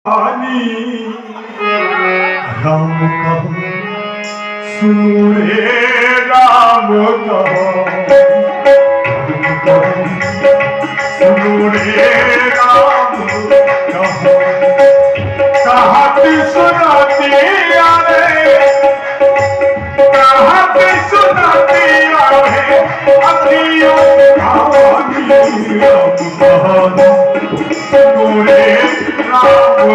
राम कहो सुनो रे राम कहो सुनो रे राम कहो कहाती सुनाती आवे कहाती सुनाती आवे अखियों कहानी राम कहानी सुनो रे राम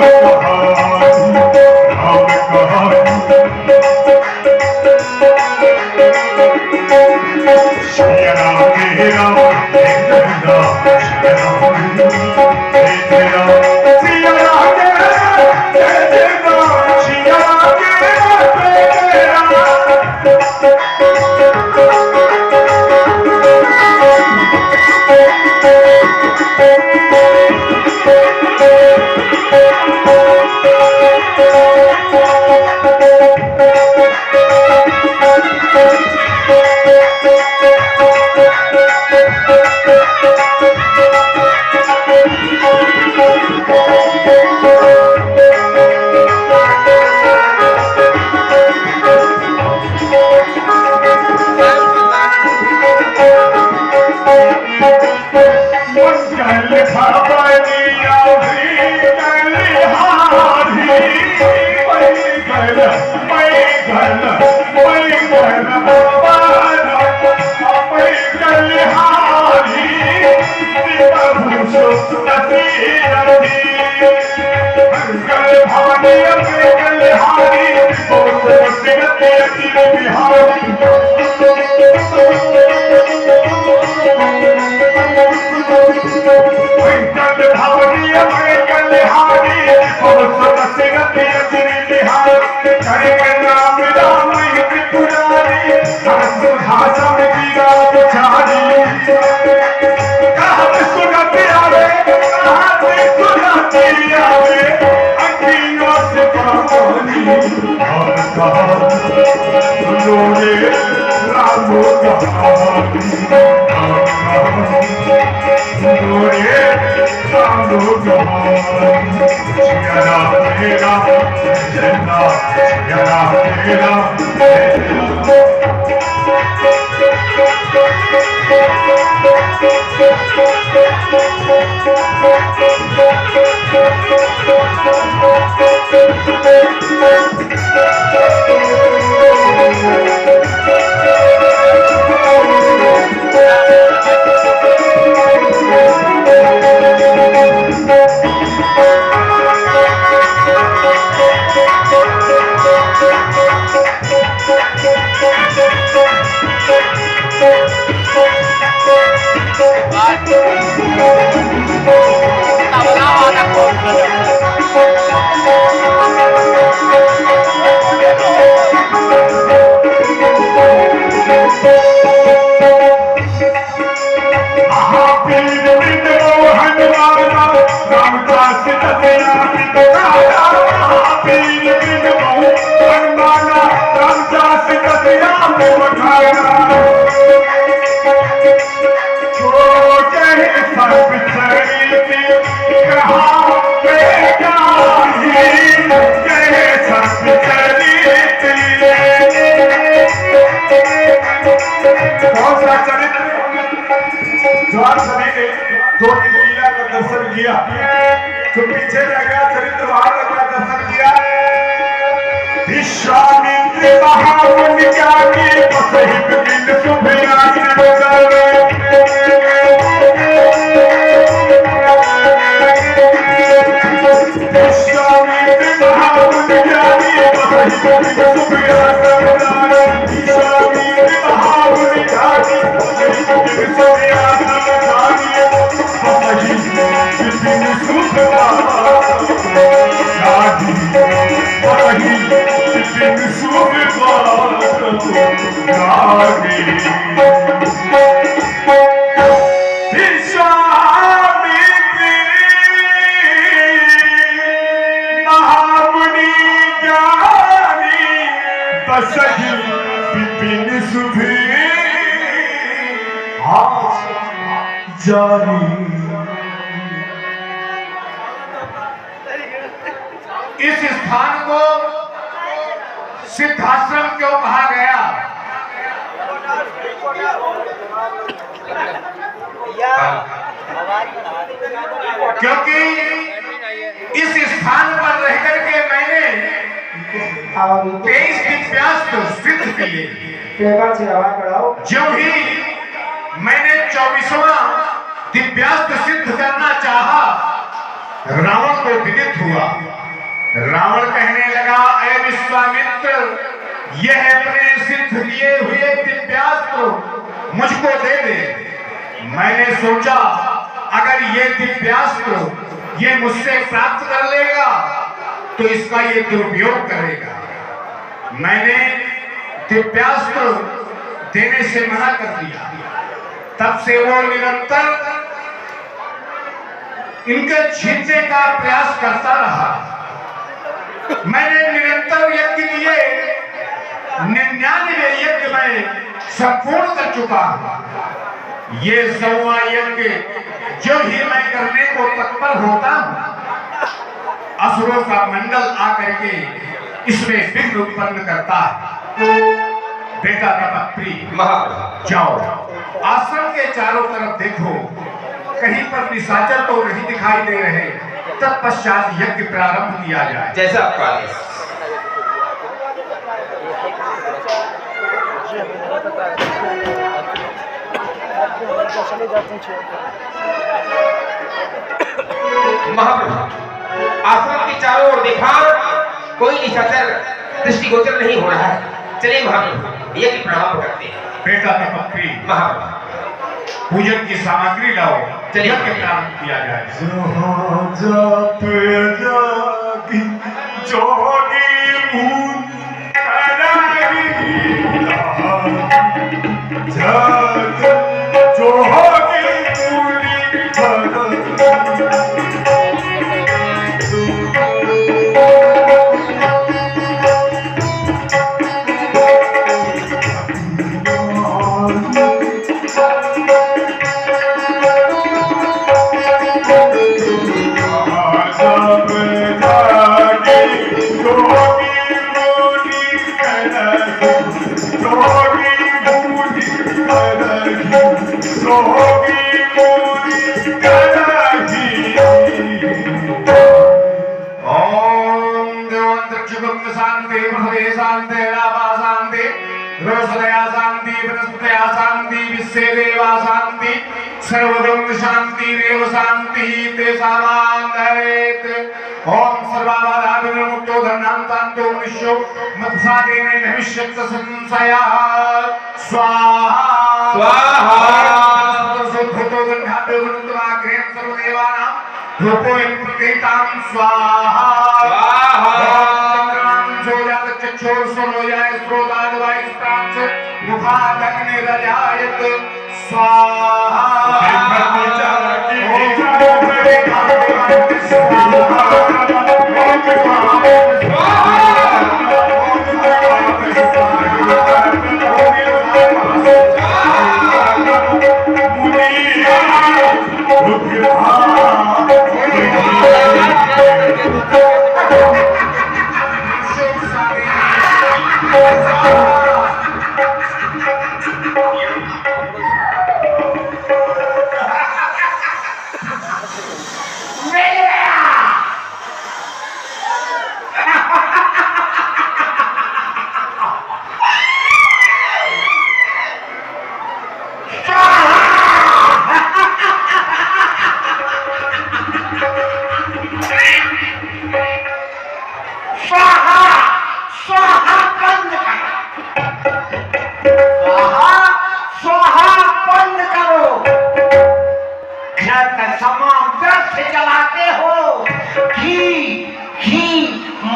जो पीछे रह गया चरित्र वहां का दर्शन किया विश्वामित्र महामुनि ज्ञानी बसहित बिन सुभयानी विश्वामित्र महामुनि ज्ञानी बसहित बिन सुभयानी विश्वामित्र महामुनि ज्ञानी बसहित बिन सुभयानी जानी इस स्थान को सिद्धाश्रम क्यों कहा गया? क्योंकि इस स्थान पर रह करके मैंने 23 दिव्यास्त्र सिद्ध किए। जो ही मैंने 24वां दिव्यास्त्र सिद्ध करना चाहा, रावण को विदित हुआ। रावण कहने लगा, ऐ विश्वामित्र, यह अपने सिद्ध किए हुए दिव्यास्त्र मुझको दे दे। मैंने सोचा अगर ये दिव्यास्त्र ये मुझसे प्राप्त कर लेगा तो इसका ये दुरुपयोग करेगा। मैंने दिव्यास्त्र देने से मना कर दिया। तब से वो निरंतर इनके छीनने का प्रयास करता रहा। मैंने निरंतर यज्ञ किए, 99 यज्ञ मैं संपूर्ण कर चुका हूं। ये 100वां यज्ञ जो ही मैं करने को तत्पर होता हूं, असुरों का मंडल आकर के इसमें विघ्न उत्पन्न करता है। बेटा तपस्वी, जाओ आश्रम के चारों तरफ देखो, कहीं पर निशाचर तो नहीं दिखाई दे रहे। तत्पश्चात यज्ञ प्रारंभ किया जाए। जैसा आपका आदेश। महाप्रभु, आश्रम के चारों ओर देखा, कोई निशाचर दृष्टिगोचर नहीं हो रहा है। चलिए महाप्रभु, यज्ञ प्रारंभ करते हैं। बेटा तपस्वी, महाप्रभु, पूजन की सामग्री लाओ, चलिए प्रारंभ किया जाए। सर्वदम शांति रेव शांति ते सामांतरेत। ओम सर्वबाधा विमुक्तो धर्मांतांतो मनुष्यो मत्सादेन भविष्यत् संशयः। स्वाहा स्वाहा। सुभूतो गन्धाभ्यो गुणत्वाग्रेण सर्वदेवानां रूपो यत्प्रतीतां स्वाहा स्वाहा। सोजात चक्षुर्सोजाय स्रोताद्वाय प्रांश मुखादग्निरजायत स्वाहा।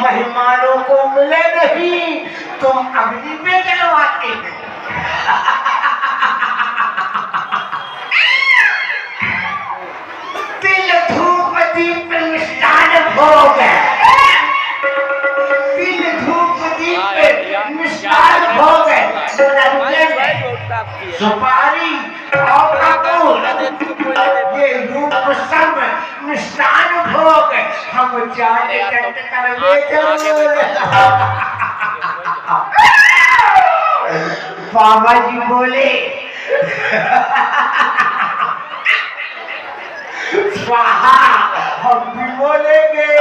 मेहमानों को मिले नहीं, तुम अग्नि में जलवाते हो। तिल धूप दीप मिष्टान भोग, तिल धूप दीप मिष्टान भोग, सुपारी और कपूर, ये रूप सब मिष्टान भोग भोग हम जाने कर बाबा जी बोले स्वाहा, हम भी बोलेंगे,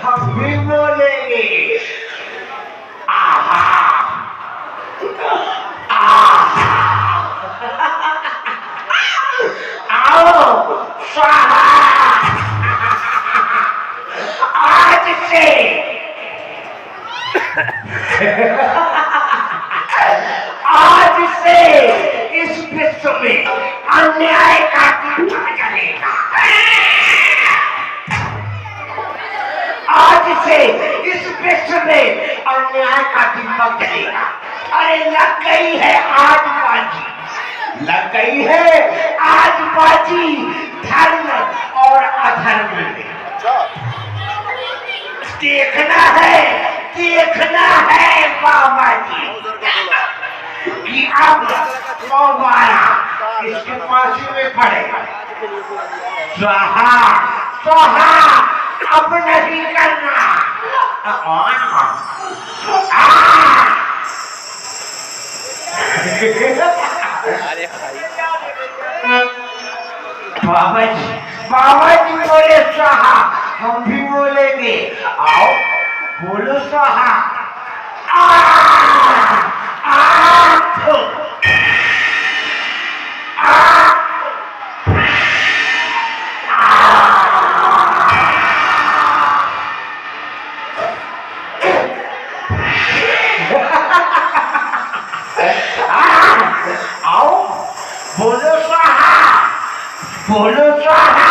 हम भी बोलेंगे आहा आहा। आओ स्वाहा, आज से आज से इस विश्व में अन्याय का खात्मा चलेगा। आज से इस विश्व में अन्याय का खात्मा चलेगा। अरे लग गई है आज बाजी, लग गई है आज बाजी धर्म और अधर्म में। देखना है बाबा जी कि अब दोबारा इसके फांसी में पड़ेगा। स्वाहा स्वाहा, अब नहीं करना। बाबा जी बोले स्वाहा, हम भी बोलेंगे। आओ बोलो स्वाहा। आओ बोलो स्वाहा, बोलो स्वाहा।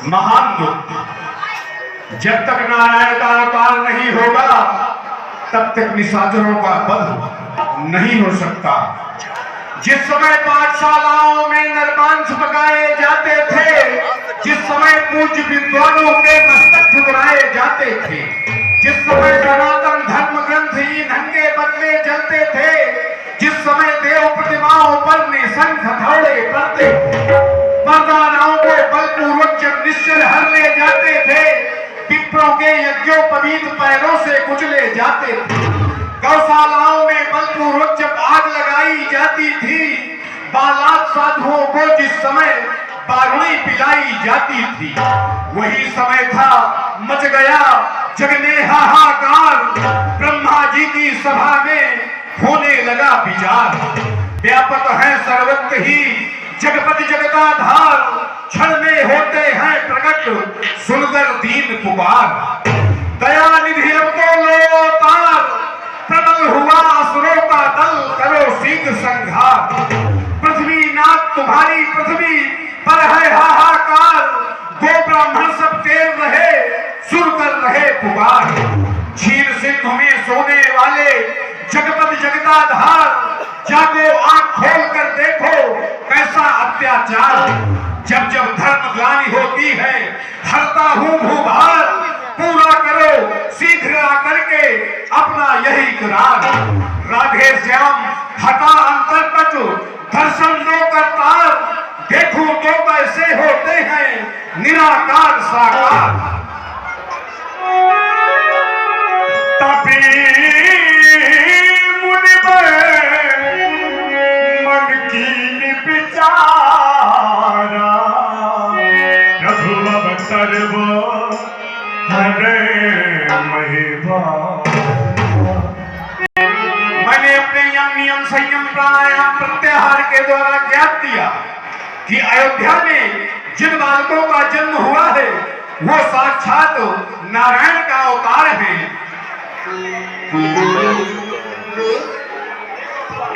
महान दुख। जब तक नारायण का अवतार नहीं होगा तब तक निशाचरों का वध नहीं हो सकता। जिस समय पाठशालाओं में नरमांस पकाए जाते थे, जिस समय पूज्य विद्वानों के मस्तक ठुकराए जाते थे, जिस समय सनातन धर्म ग्रंथ ईंधन के बदले जलते थे, जिस समय देव प्रतिमाओं पर निशंख हथौड़े पड़ते, मर्दानाओं को बलपूर्वक जब निश्चल हर ले जाते थे, पिपरों के यज्ञोपवीत पैरों से कुचले जाते थे, गौशालाओं में बलपूर्वक जब आग लगाई जाती थी, बालात साधुओं को जिस समय बारूदी पिलाई जाती थी, वही समय था मच गया जग में हाहाकार। ब्रह्मा जी की सभा में होने लगा विचार। व्यापक है सर्वत्र ही जगपति जगताधार, क्षण में होते हैं प्रकट सुनकर दीन पुकार। दया निधि अब तो लो अवतार, प्रबल हुआ असुरों का दल, करो शीघ्र संहार। पृथ्वी नाथ तुम्हारी पृथ्वी पर है हाहाकार, गो ब्राह्मण सब तेर रहे, सुर कर रहे पुकार। क्षीर सिंधु में सोने वाले जगपति जगताधार, जागो आंख खोल कर देखो कैसा अत्याचार। जब जब धर्म ग्लानि होती है हरता हूँ भूभार, पूरा करो शीघ्र आकर के अपना यही इकरार। राधे श्याम हटा अंतर तक दर्शन दो करतार, देखो तो कैसे होते हैं निराकार साकार। तभी मुनिवर मन की विचारा, प्रभु अवसर वो हरे महिमा। मैंने अपने यम नियम संयम प्राणायाम प्रत्याहार के द्वारा ज्ञात दिया कि अयोध्या में जिन बालकों का जन्म हुआ है वो साक्षात नारायण का अवतार है।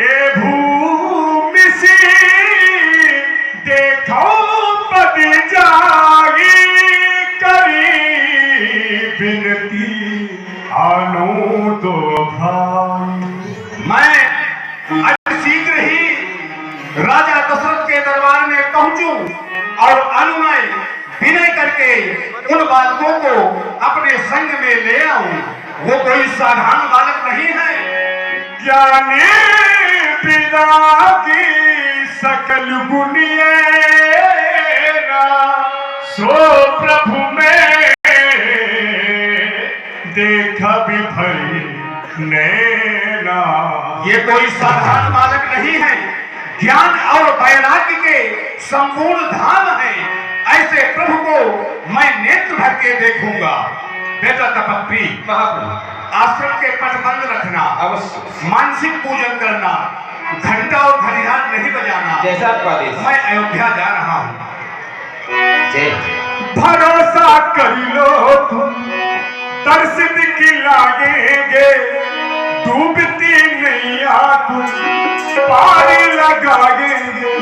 ए भूमि से देखो पद जागी करी बिनती आनो तो भाई। मैं शीघ्र ही राजा दशरथ के दरबार में पहुंचूं और अनुनय विनय करके उन बालकों को अपने संग में ले आऊं। वो कोई साधारण बालक नहीं है। ज्ञाने पिता की सकल गुनियेरा सो प्रभु में देखा भी भई नैना। ये कोई साधारण बालक नहीं है, ज्ञान और वैराग्य के संपूर्ण धाम है। ऐसे प्रभु को मैं नेत्र भर के देखूंगा। बेटा तपस्वी, आश्रम के पट बंद रखना, अवश्य मानसिक पूजन करना, घंटा और घड़ियाल नहीं बजाना। जैसा आपका आदेश। मैं अयोध्या जा रहा हूँ। भरोसा कर लो तुम, तरस दिखलाएंगे, डूबती नैया तुम पार लगाएंगे।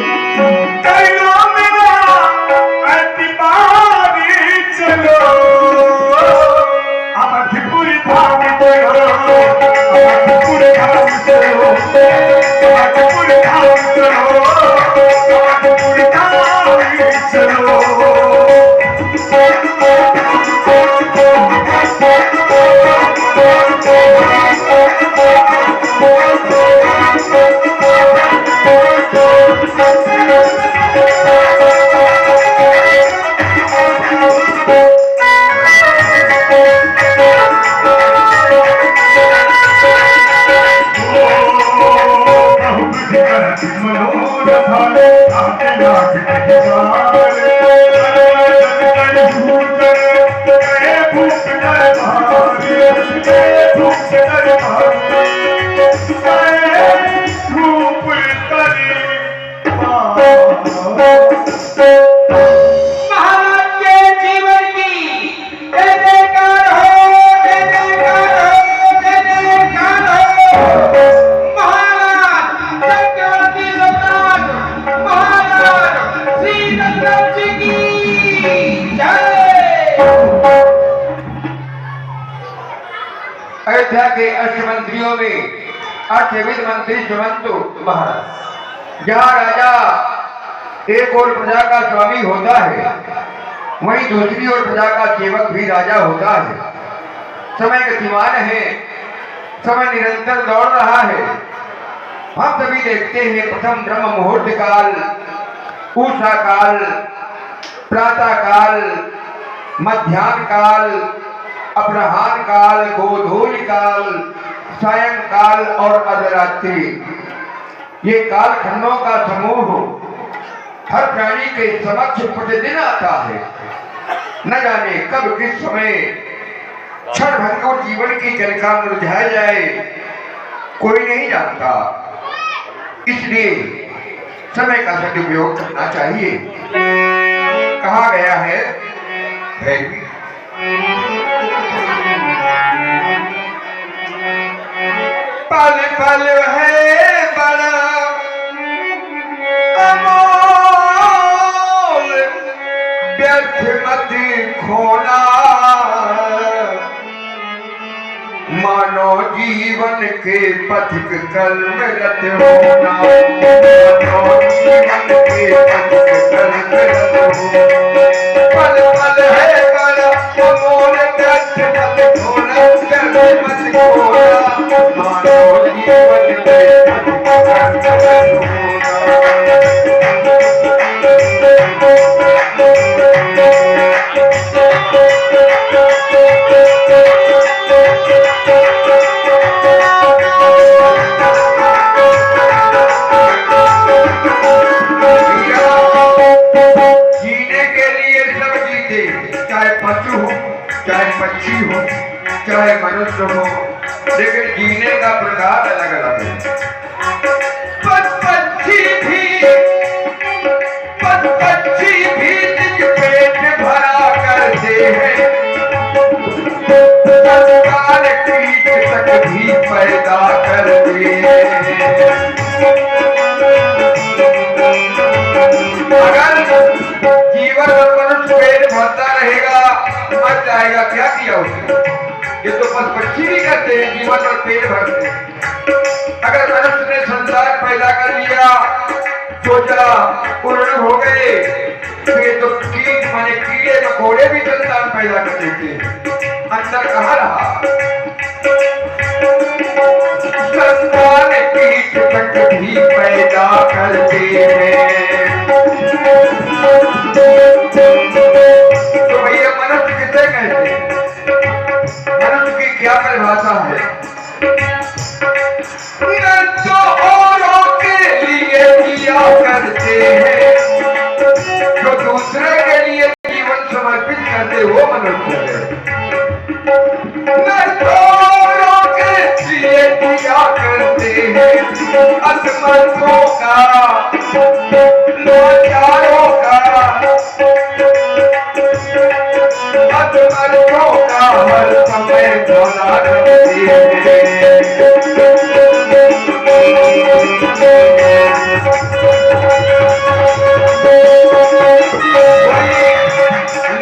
चलो मेरा अतिबारी चलो, अवधपुर धाम चलो, अवधपुर धाम चलो, अवधपुर धाम चलो, अवधपुर धाम चलो। अयोध्या के अष्टमंत्रियों में अष्टविध मंत्री सुमंतु महाराज। जहाँ राजा एक और प्रजा का स्वामी होता है, वहीं दूसरी ओर प्रजा का सेवक भी राजा होता है। समय गतिमान है, समय निरंतर दौड़ रहा है। हम सभी देखते हैं प्रथम ब्रह्म मुहूर्त काल, उषा काल, प्रातः काल, मध्याह्न काल, अपराह्न काल, गोधूली काल, सायं काल और अर्धरात्रि। ये काल खंडों का समूह हर प्राणी के समक्ष प्रतिदिन आता है। न जाने कब किस समय क्षण भर को जीवन की कलिका मुरझा जाए, कोई नहीं जानता। इसलिए समय का सदुपयोग करना चाहिए। कहा गया है पल पल है बड़ा अमोल, व्यर्थ मत खोना। मानो जीवन के पथिक कलरत होना, मानो जीवन के पथिक कलरत होना। पल पल है बड़ा अमोल, व्यर्थ मत खोना, व्यर्थ मत खोना। मानो जीवन के पथिक कलरत होना। चाहे मनुष्य हो, लेकिन जीने का प्रकार अलग अलग है। पक्षी भी संतान कीट तक भी पैदा करते हैं। अगर जीवन भर मनुष्य पेट भरता रहेगा, मर जाएगा, क्या किया उसने? ये तो बस पक्षी भी करते हैं, जीवन भर पेट भरते हैं। अगर मनुष्य ने संतान पैदा कर लिया, सोचा पूर्ण हो गए, तो ये तो कीट माने कीड़े मकोड़े भी संतान पैदा कर देते हैं। अंदर कहाँ रहा? संतान कीट तक भी पैदा करते हैं। तो भैया मनुष्य किसे कहते हैं? मनुष्य की क्या परिभाषा है? तो औरों के लिए किया करते हैं, जो दूसरे के लिए जीवन समर्पित करते वो मनुष्य है। तो औरों के लिए किया करते हैं, असमर्थों का, लाचारों का, असमर्थों का हर समय भला करते हैं।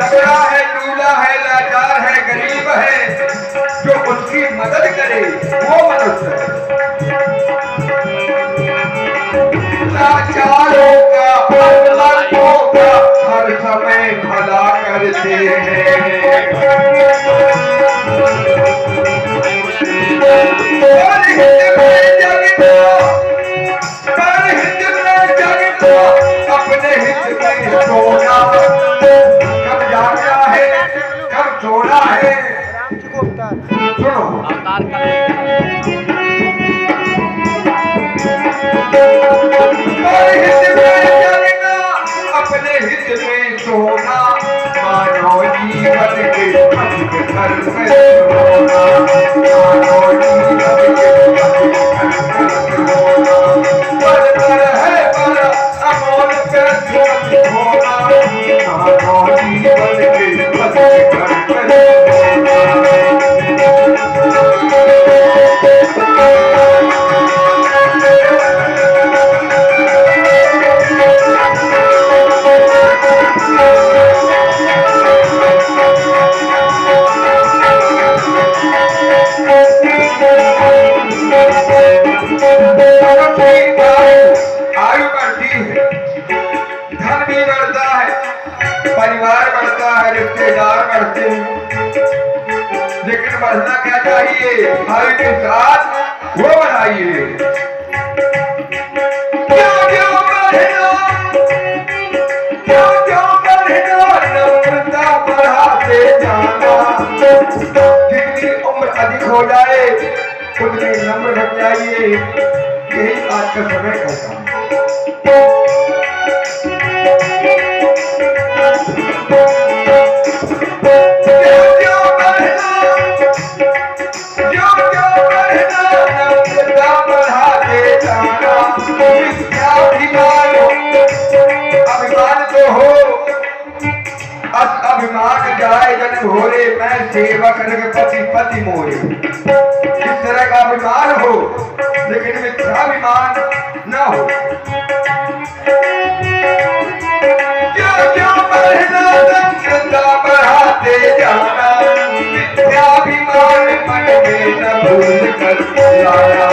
लग रहा है, लूला है, लाचार है, गरीब है, जो उसकी मदद करे वो मनुष्य है। लाचारों का, असमर्थों का हर समय भला करते हैं। और हित में जगता, पर हित में जगता, अपने हित में सोना। कब जागना है, कब सोना है? सुनो, पर हित में जगना, अपने हित में सोना, मानव जीवन के अधिक घर में सोना, मानव जीवन के अधिक घर में सोना। पर है पर अमोल पे होना, मानव जीवन के अधिक घर में आयु बढ़ती है, धन भी बढ़ता है, परिवार बढ़ता है, रिश्तेदार बढ़ते हैं, लेकिन बढ़ना क्या चाहिए? आयु के साथ वो बढ़ाइए। क्यों बढ़ना, क्यों बढ़ना, नम्रता बढ़ाते जाना। जितनी उम्र अधिक हो जाए उतनी नम्र बन जाइए, यही आज का समय कहता हूँ। अभिमान तो हो, अभिमान जाए जन भोरे, मैं सेवा करके पति पति मोरे। इस तरह का अभिमान हो, लेकिन मिथ्याभिमान न हो। क्यों बढ़ना, नम्रता बढ़ाते जाना, मिथ्याभिमान मन में न भूल कर लाना।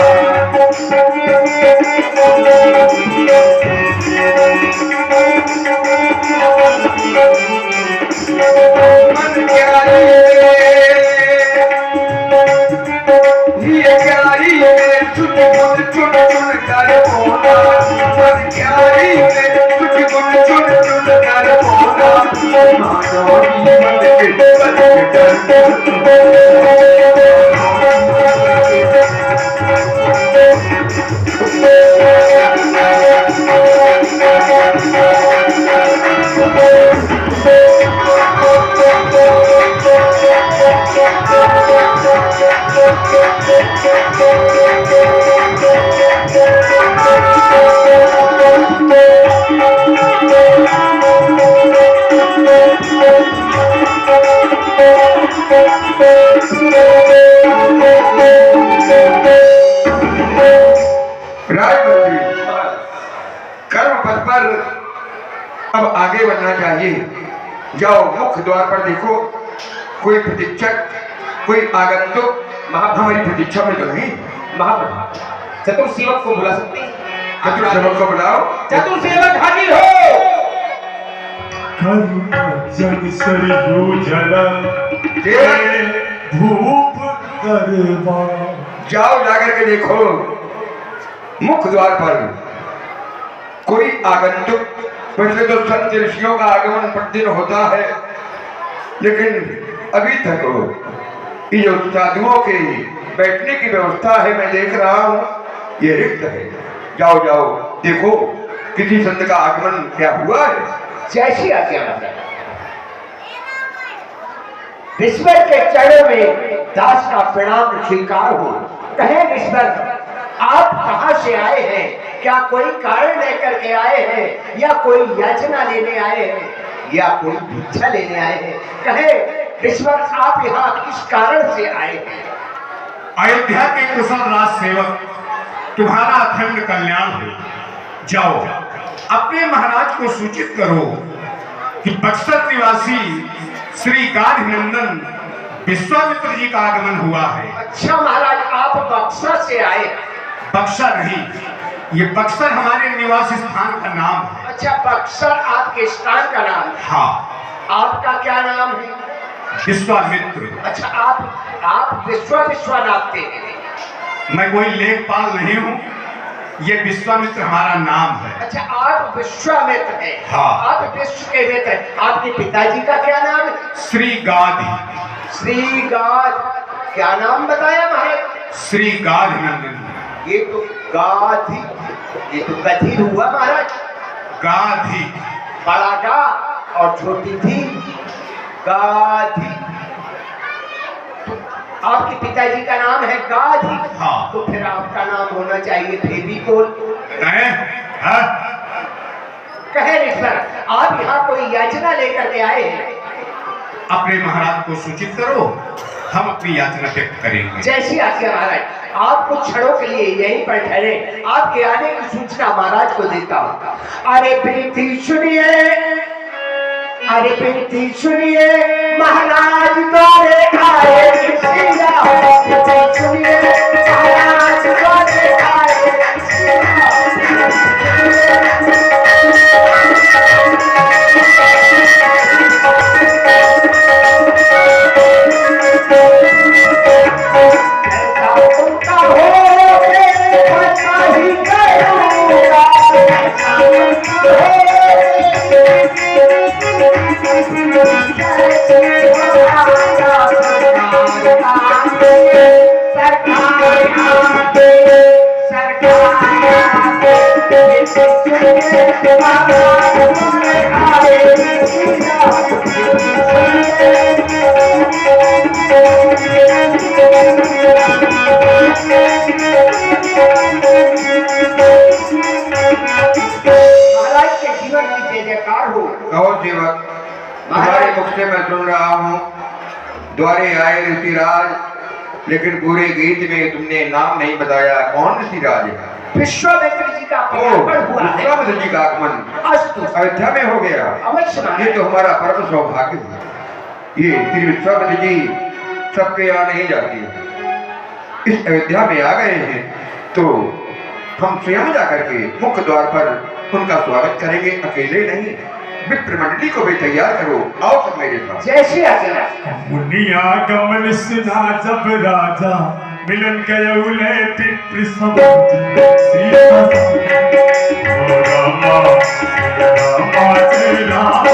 मन प्यारी में चुन चुन चुन कर बोला, मन प्यारी में चुन चुन चुन कर बोला, मानो जीवन के राजमंत्री, कर्म पथ पर अब आगे बढ़ना चाहिए। जाओ मुख्य द्वार पर देखो, कोई प्रतीक्षक, कोई आगंतुक हमारी प्रतीक्षा में तो नहीं। महाप्रभु, चतुर सेवक को बुला सकते हैं? चतुर सेवक को बुलाओ। चतुर सेवक हाजिर हो। जग सरयू जल धूप करवा। जाओ जाकर के देखो मुख्य द्वार पर कोई आगंतुक। वैसे तो संत ऋषियों का आगमन प्रतिदिन होता है, लेकिन अभी तक ये जो साधुओं के बैठने की व्यवस्था है, मैं देख रहा हूँ ये रिक्त है। जाओ जाओ देखो किसी संत का आगमन क्या हुआ है। जैसी आज्ञा माता। ईश्वर के चरणों में दास का प्रणाम स्वीकार हो। कहे ईश्वर, आप कहां से आए हैं? क्या कोई कारण लेकर के आए हैं, या कोई याचना लेने आए हैं, या कोई भिक्षा लेने आए हैं? कहे ईश्वर, आप यहाँ किस कारण से आए हैं? अयोध्या के कुशल राज सेवक, तुम्हारा अखंड कल्याण हो। जाओ अपने महाराज को सूचित करो कि बक्सर निवासी श्री गाधिनंदन विश्वामित्र जी का आगमन हुआ है। अच्छा महाराज, आप बक्सर से आए? बक्सर नहीं, ये बक्सर हमारे निवास स्थान का नाम है। अच्छा, बक्सर आपके स्थान का नाम है? हाँ। आपका क्या नाम है? विश्वामित्र। अच्छा, आप विश्वा नापते हैं? मैं कोई लेखपाल नहीं हूँ, ये विश्वामित्र हमारा नाम है। अच्छा, आप विश्वामित्र हैं? हाँ। आप विश्व के मित्र हैं। आपके पिताजी का क्या नाम है? श्री गाधि। श्री गाध। क्या नाम बताया महाराज? श्री गाधिनंदन। ये तो गाधी, ये तो गधी हुआ महाराज। गाधि। बड़ा गा और छोटी थी गाधी। आपके पिताजी का नाम है गाधी। हाँ। तो फिर आपका नाम होना चाहिए फेविकोल। कहे ऋषभ, आप यहाँ कोई याचना लेकर के आए हैं? अपने महाराज को सूचित करो, हम अपनी याचना व्यक्त करेंगे। जैसी आज्ञा महाराज। आप कुछ क्षणों के लिए यहीं पर ठहरे, आपके आने की सूचना महाराज को देता हूँ। अरे प्रीति सुनिए, अरे प्रीति सुनिए, महाराज द्वारे आए। प्रीति सुनिए, महाराज द्वारे आए। तुम्हारे मुख से मैं सुन रहा हूँ द्वारे आए ऋषिराज, लेकिन पूरे गीत में तुमने नाम नहीं बताया। कौन ऋषिराज है? विश्वामित्र जी का पदार्पण हुआ है। विश्वामित्र जी का आगमन अयोध्या में हो गया। अवश्य। ये तो हमारा परम सौभाग्य है। ये श्री विश्वामित्र जी सबके यहाँ नहीं जाती, इस अयोध्या में आ गए हैं तो हम स्वयं जाकर के मुख्य द्वार पर उनका स्वागत करेंगे। अकेले नहीं, विप्र मंडली को भी तैयार करो। आओ सब मेरे साथ। जैसे आज्ञा। मुनिया गमन सुना जब राजा, मिलन कयौले पितृ समुझ सीता ओ रामा रामा जय राम।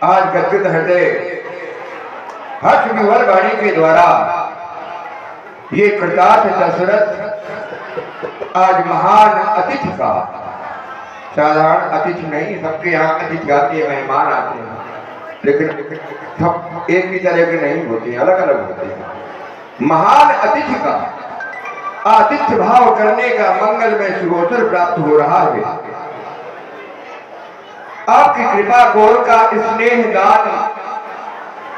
आज गदगद हृदय हर्ष विवल वाणी के द्वारा ये कृतार्थ दशरथ आज महान अतिथि का, साधारण अतिथि नहीं, सबके यहाँ अतिथि आते हैं, मेहमान आते हैं, लेकिन सब एक ही तरह के नहीं होते, अलग अलग होते हैं। महान अतिथि का आतिथ्य भाव करने का मंगलमय सुगोचर प्राप्त हो रहा है। आपकी कृपा गौर का स्नेह दान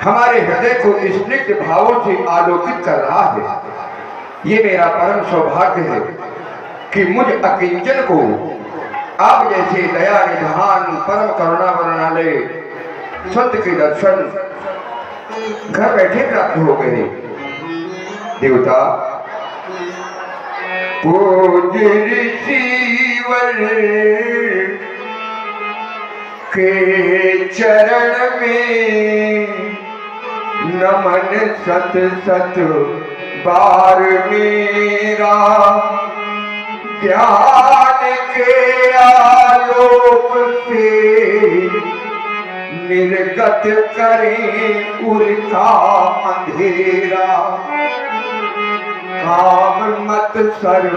हमारे हृदय को स्निग्ध भावों से आलोकित कर रहा है। ये मेरा परम सौभाग्य है कि मुझ अकिंचन को आप जैसे दया निधान परम करुणा वर्णालय संत के दर्शन घर बैठे प्राप्त हो गए। देवता पूज्य ऋषिवर के चरण में नमन सत सत बार मेरा, ज्ञान के आलोक से निर्गत करें उनका अंधेरा। काम मत सर्व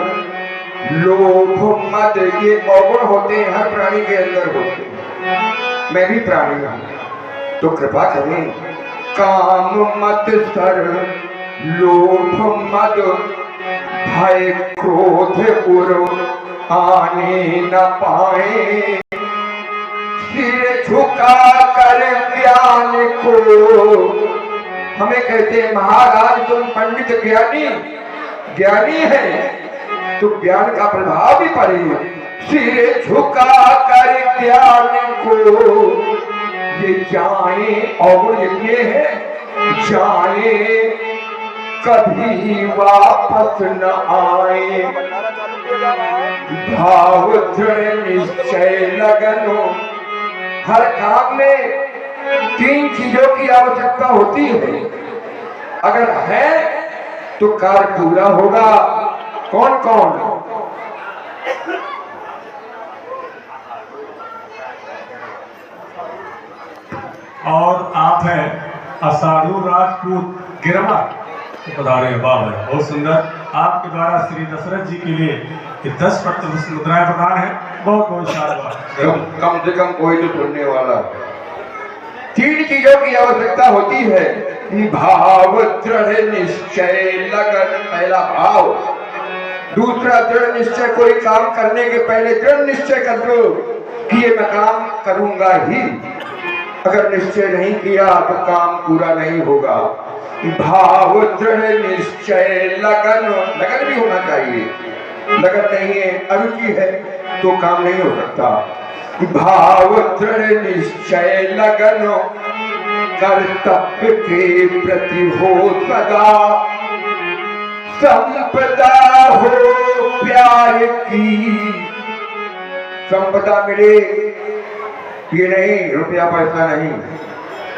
लोभ मत, ये अवगुण होते हैं, हर प्राणी के अंदर होते हैं, मैं भी प्राणी हूं, तो कृपा करें। काम मत सर्व लोभ मद भय क्रोध उर आने न पाए, सिर झुका कर ज्ञान को। हमें कहते हैं महाराज तुम पंडित ज्ञानी है, तो ज्ञान का प्रभाव भी पड़े। सिर झुका कर ज्ञान को ये जाए, और ये है जाए कभी वापस न आए। भाव दृढ़ निश्चय लगनो, हर काम में 3 चीजों की आवश्यकता होती है, अगर है तो कार्य पूरा होगा। कौन कौन? और आप हैं असाधु राजपूत गिरवा पधारे हैं। वाह भाई, बहुत सुंदर। आपके द्वारा श्री दशरथ जी के लिए 10 पत्र मुद्राएं प्रदान है। बहुत बहुत शाबाश। कम से कम कोई तो सुनने वाला। 3 चीजों की आवश्यकता होती है कि भाव दृढ़ निश्चय लगन, पहला भाव। दूसरा दृढ़ निश्चय, कोई काम करने के पहले दृढ़ निश्चय कर लो कि ये मैं काम करूंगा ही। अगर निश्चय नहीं किया तो काम पूरा नहीं होगा। भाव दृढ़ निश्चय लगन, लगन भी होना चाहिए, लगन नहीं है, अरुचि है तो काम नहीं हो सकता। भाव दृढ़ निश्चय लगन कर्तव्य के प्रति हो सदा, संपदा हो प्यार की। संपदा मिले ये नहीं, रुपया पैसा नहीं,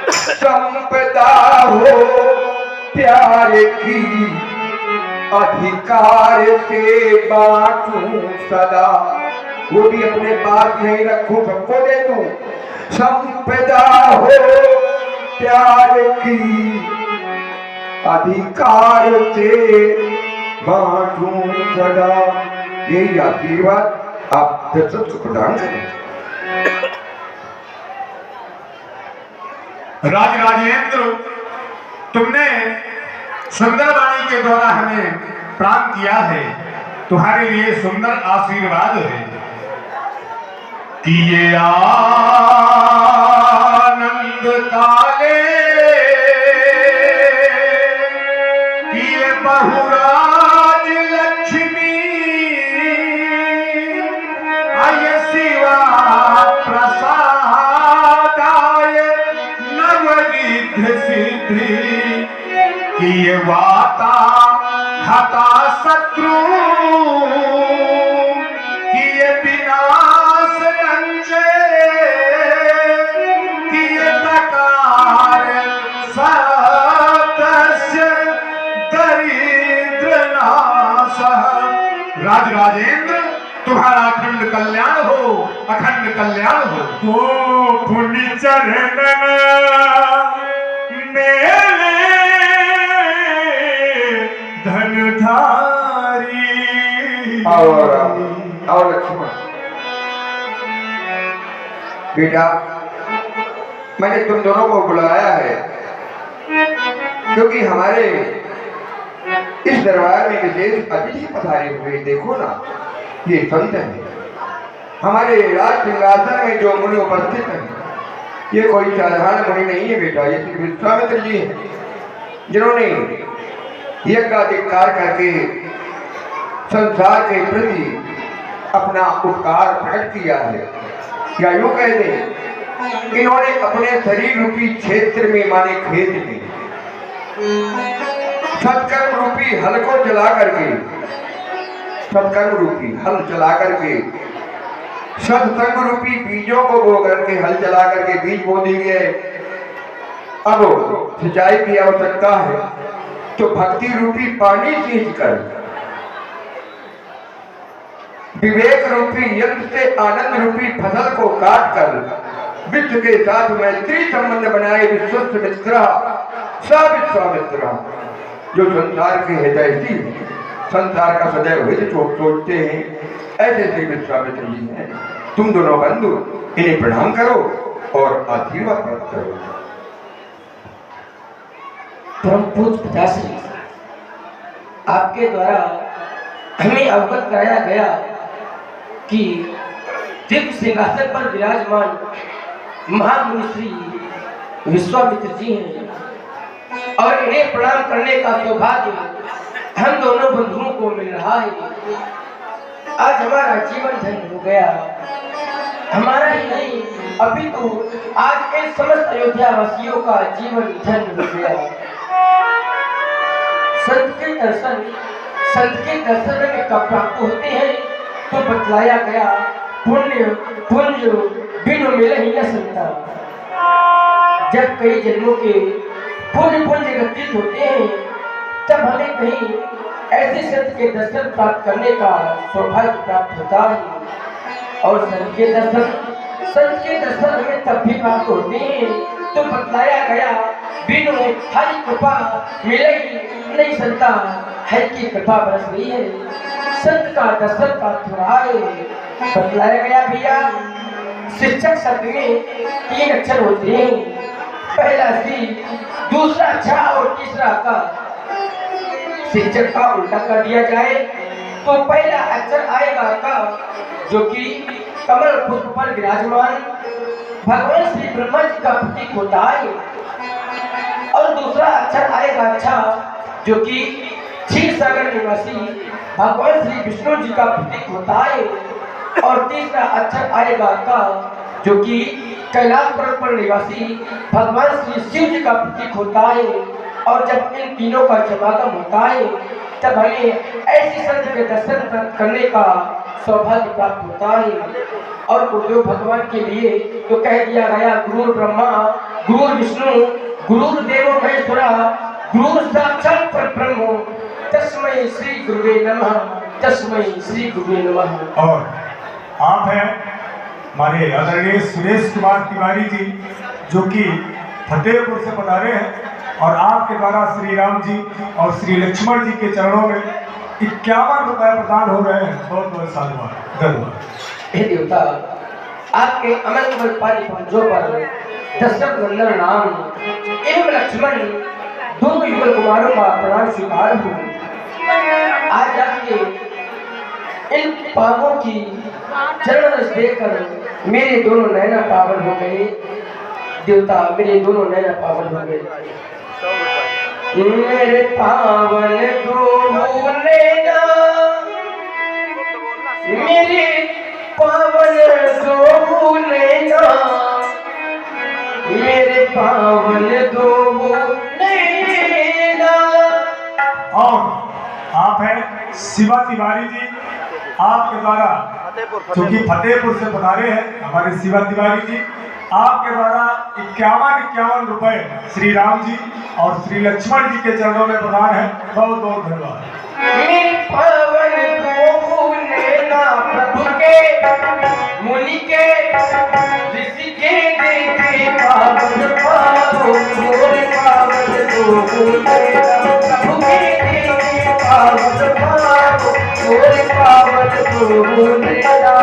संपदा हो प्यार की, अधिकार से बांटूं सदा। वो भी अपने पास नहीं रखूं, सबको दे दूं। संपदा हो प्यार की, अधिकार से बांटूं सदा। यही आशीर्वाद आप दशरथ को प्रदान करें। राजराजेंद्र, तुमने सुंदर वाणी के द्वारा हमें प्राप्त किया है, तुम्हारे लिए सुंदर आशीर्वाद है कि ये आनंद काले कि ये बहुराज लक्ष्मी आय शिवा प्रसादाय नवरिद्ध सिद्धि कि ये वाता हता शत्रु किए विनाश नंचे किए तकार सतस्य दरिद्र नाश। राज राजेंद्र तुम्हारा अखंड कल्याण हो, अखंड कल्याण हो। पुण्य चरण मेरे धनधारी। और लक्ष्मण बेटा, मैंने तुम दोनों को बुलाया है क्योंकि हमारे इस दरबार में विशेष अतिथि पधारे हुए। देखो ना, ये संत है। हमारे राज सिंहासन में जो मुनि उपस्थित हैं, ये कोई साधारण मुनि नहीं है बेटा, ये श्री विश्वामित्र जी हैं, जिन्होंने यज्ञाधिकार करके संसार के प्रति अपना उपकार प्रकट किया है। या यूं कह दें, इन्होंने अपने शरीर रूपी क्षेत्र में माने खेत में सत्कर्म रूपी हल को चला करके, सत्कर्म रूपी हल चला करके, सत्संग रूपी बीजों को बो करके, हल चला करके बीज बो दिए। अब सिंचाई की आवश्यकता है तो भक्ति रूपी पानी सींच कर, विवेक रूपी यंत्र से आनंद रूपी फसल को काट कर, विश्व के साथ मैत्री संबंध बनाए विश्वस्त मित्र सविश्वामित्र, जो संसार के हितैषी हैं, संसार का सदैव हित सोचते हैं, ऐसे श्री विश्वामित्र जी हैं। तुम दोनों बंधु इन्हें प्रणाम करो और आशीर्वाद प्राप्त करो। परम पूज्य पिताश्री, आपके द्वारा हमें अवगत कराया गया कि दिव्य सिंहासन पर विराजमान महामुनि श्री विश्वामित्र जी हैं और इन्हें प्रणाम करने का सौभाग्य हम दोनों बंधुओं को मिल रहा है। आज हमारा जीवन धन्य हो गया। हमारा ही नहीं, अभी तो आज इन समस्त अयोध्या वासियों का जीवन धन्य हो गया। संत के दर्शन में कब प्राप्त होते हैं तो बतलाया गया, पुण्य बिनु मिले ही न संता। जब कई जन्मों के पुण्य घटित होते हैं तब हमें कहीं ऐसे संत के दर्शन प्राप्त करने का सौभाग्य प्राप्त होता है। और संत के दर्शन हमें तब भी प्राप्त होते हैं तो बतलाया गया, बिनु हरि कृपा मिलेगी नहीं संता। हरि की कृपा बरस रही है, संत का दर्शन प्राप्त हो रहा है। बतलाया गया भैया, शिक्षक शब्द में 3 अक्षर होते हैं, पहला सी, दूसरा छा और तीसरा का। शिक्षक का उल्टा कर दिया जाए तो पहला अक्षर आएगा का, जो कि कमल पुष्प पर विराजमान भगवान श्री ब्रह्मा जी का प्रतीक होता है। और दूसरा अक्षर आएगा छा, जो कि क्षीर सागर निवासी भगवान श्री विष्णु जी का प्रतीक होता है। और तीसरा अक्षर आएगा का, जो कि कैलाश पर्वत पर निवासी भगवान श्री शिव जी का प्रतीक होता है। और जब इन तीनों का समागम होता है तब हमें ऐसी संत के दर्शन करने का सौभाग्य प्राप्त होता है। और गुरुदेव भगवान के लिए तो कह दिया गया, गुरु ब्रह्मा गुरु विष्णु गुरुदेव महेश्वरा गुरु साक्षात परब्रह्म तस्मै श्री गुरुवे नमः, तस्मै श्री गुरुवे नमः। और आप हैं हमारे आदरणीय सुरेश कुमार तिवारी जी, जो कि फतेहपुर से पधारे हैं और आपके द्वारा श्री राम जी और श्री लक्ष्मण जी के चरणों में 51 रुपए प्रदान हो रहे हैं। बहुत बहुत साधुवाद, धन्यवाद। हे देवता, आपके अमल कमल पानी पंजों पर दशरथ नंदन राम एवं लक्ष्मण दोनों युगल कुमारों का प्रणाम स्वीकार हो। आज आपके इन पापों की चरण रस देखकर मेरे दोनों नैना पावन हो गए। देवता, मेरे दोनों नैना पावन हो गए। मेरे पावन दो नैना, मेरे पावन दो नैना, मेरे पावन दो नैना। और आप हैं शिवा तिवारी जी आपके द्वारा, चूंकि फतेहपुर से पधारे हैं हमारे शिवा तिवारी जी, आपके द्वारा 51 रुपए श्री राम जी और श्री लक्ष्मण जी के चरणों में प्रदान है। बहुत बहुत धन्यवाद। मेरी पवन को लेना प्रभु के मुनि के ऋषि के देखे पावन पाओ मोरे पावन को लेना प्रभु के देखे पावन पाओ मोरे पावन को लेना।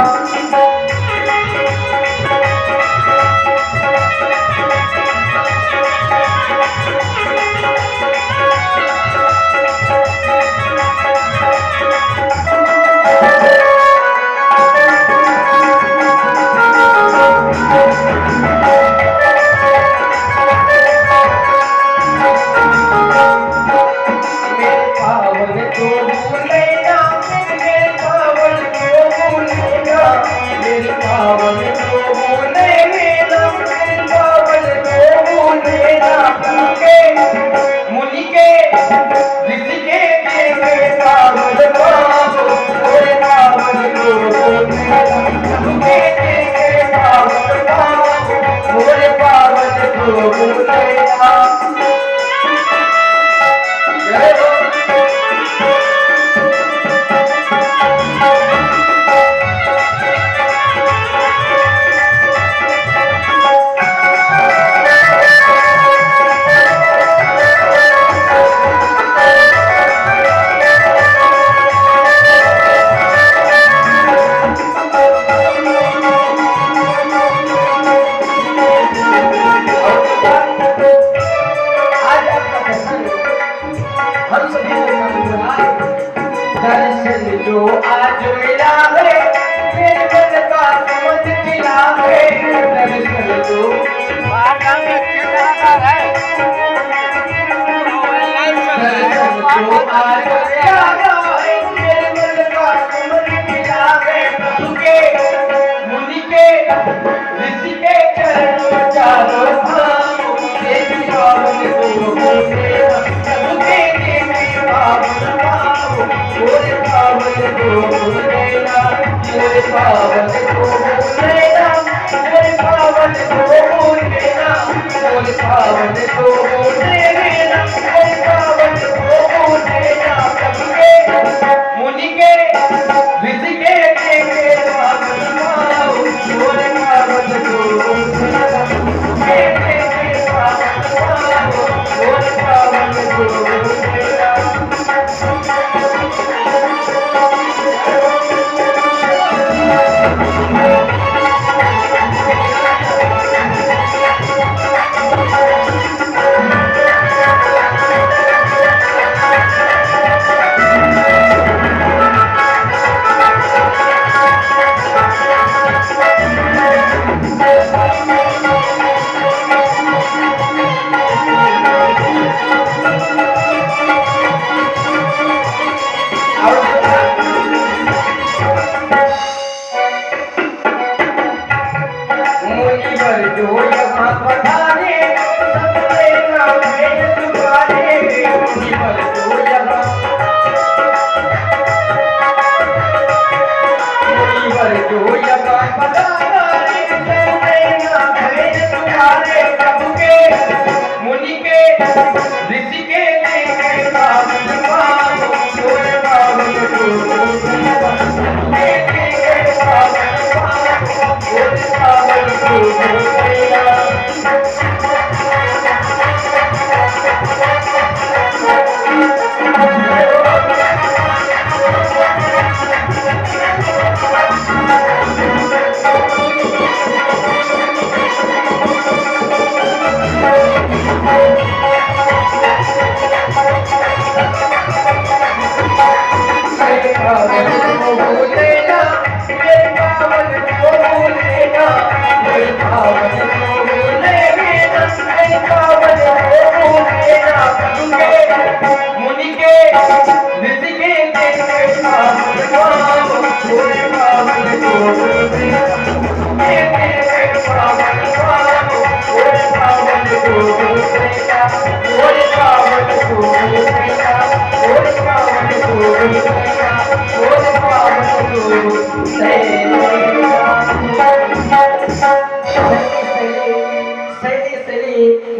Oh,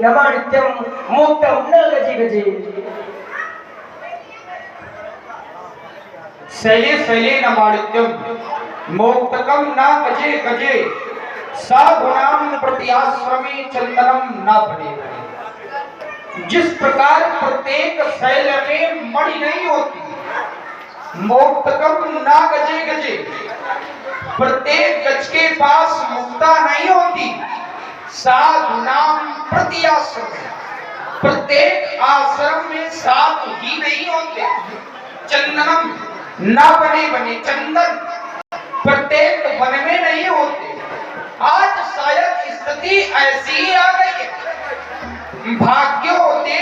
नमानित्यम मुक्तम न गजे गजे शैले शैले नमानित्यम मोक्तकम न गजे गजे साधुनाम प्रत्याश्रमे चंदनम न बने। जिस प्रकार प्रत्येक शैल में मणि नहीं होती, मोक्तकम न गजे गजे, प्रत्येक गज के पास मुक्ता नहीं होती, साधुनाम प्रति आश्रम, प्रत्येक आश्रम में साधु ही नहीं होते, चंदनम न बने बने चंदन प्रत्येक वन में नहीं होते। आज शायद स्थिति ऐसी ही आ गई है, भाग्योदय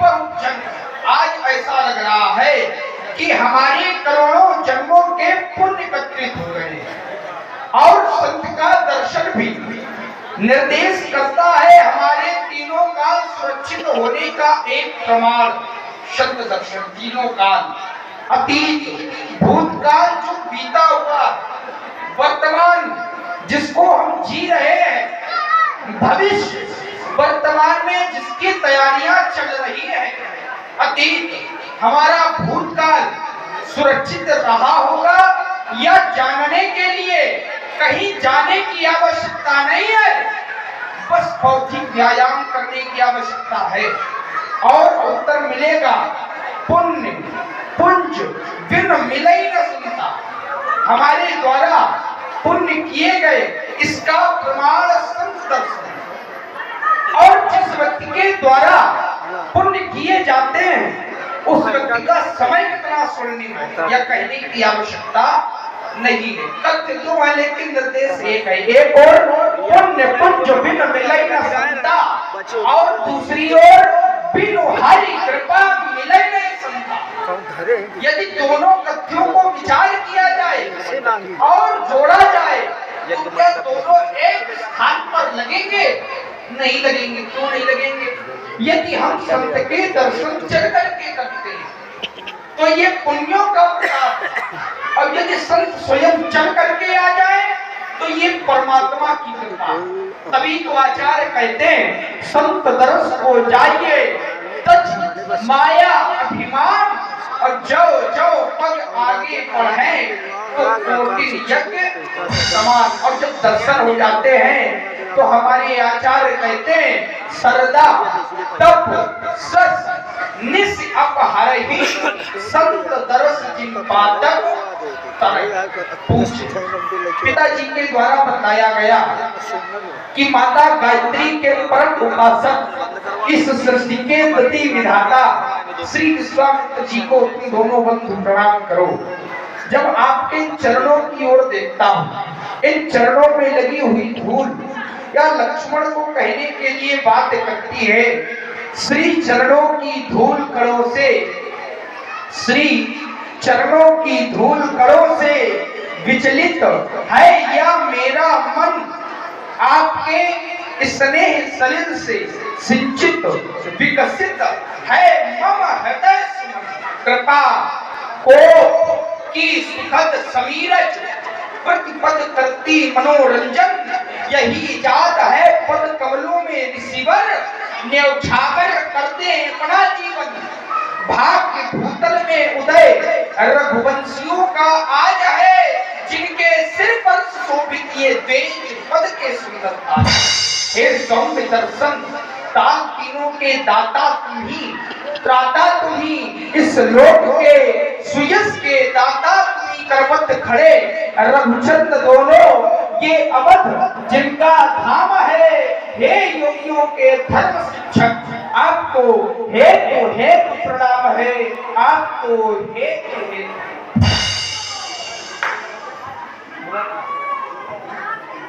बहुजन। आज ऐसा लग रहा है कि हमारे करोड़ों जन्मों के पुण्य एकत्रित हो गए हैं और संत का दर्शन भी निर्देश करता है। हमारे तीनों काल सुरक्षित होने का एक प्रमाण संत दर्शन। तीनों काल, अतीत, भूतकाल जो बीता हुआ, वर्तमान जिसको हम जी रहे हैं, भविष्य वर्तमान में जिसकी तैयारियां चल रही है, अतीत हमारा भूतकाल सुरक्षित रहा होगा या जानने के लिए कहीं जाने की आवश्यकता नहीं है, बस भौतिक व्यायाम करने की आवश्यकता है और उत्तर मिलेगा। पुण्य पुंज बिन मिले ही न सुनता। हमारे द्वारा पुण्य किए गए इसका प्रमाण संत दर्शन। और जिस व्यक्ति के द्वारा पुण्य किए जाते हैं उस व्यक्ति का समय कितना स्वर्णिम है या कहने की आवश्यकता नहीं है। तथ्य दो है लेकिन निर्देश एक है। एक और पुण्य पुंज बिन मिले न सुनता और दूसरी ओर बिन हरि कृपा मिले नहीं सुनता। यदि दोनों कथ्यों को विचार किया जाए और जोड़ा जाए तो क्या दोनों एक स्थान पर लगेंगे? नहीं लगेंगे। क्यों नहीं लगेंगे? यदि हम संत के दर्शन चल करके करते हैं तो ये पुण्यों का प्रताप है और यदि संत स्वयं चल करके आ जाए तो ये परमात्मा की कृपा। तभी तो आचार्य कहते हैं संत दर्श को जाइए तज माया अभिमान और जो जो पग आगे बढ़े तो कोटि यज्ञ समान। और जब दर्शन हो जाते हैं तो हमारे आचार्य कहते हैं सरदा तप सस निस अपहर ही संत दर्श जिन पातक पूछ। पिताजी के द्वारा बताया गया कि माता गायत्री के परम उपासक इस सृष्टि के प्रति विधाता श्री विश्वामित्र जी को तुम दोनों बंधु प्रणाम करो। जब आपके चरणों की ओर देखता हूँ, इन चरणों में लगी हुई धूल या लक्ष्मण को कहने के लिए बात करती है, श्री चरणों की धूल कणों से, श्री चरणों की धूल कणों से विचलित है या मेरा मन आपके स्नेह सलिल से सिंचित विकसित है। मम हृदय कृपा को की सुखद समीरज प्रतिपद करती मनोरंजन, यही जात है पद कमलों में ऋषिवर न्यौछावर करते अपना जीवन। भाग्य भूतल में उदय रघुवंशियों का आज है, जिनके सिर पर शोभित ये देश पद के सुंदरता। हे सौम्य दर्शन ताल तीनों के दाता तुम ही, त्राता तुम ही, इस लोक के सुयस के दाता तुम ही, करवत खड़े रघुचंद दोनों ये अवध जिनका धाम है। हे योगियों के धर्म शिक्षक आपको हेतु प्रणाम है, आपको हेतु।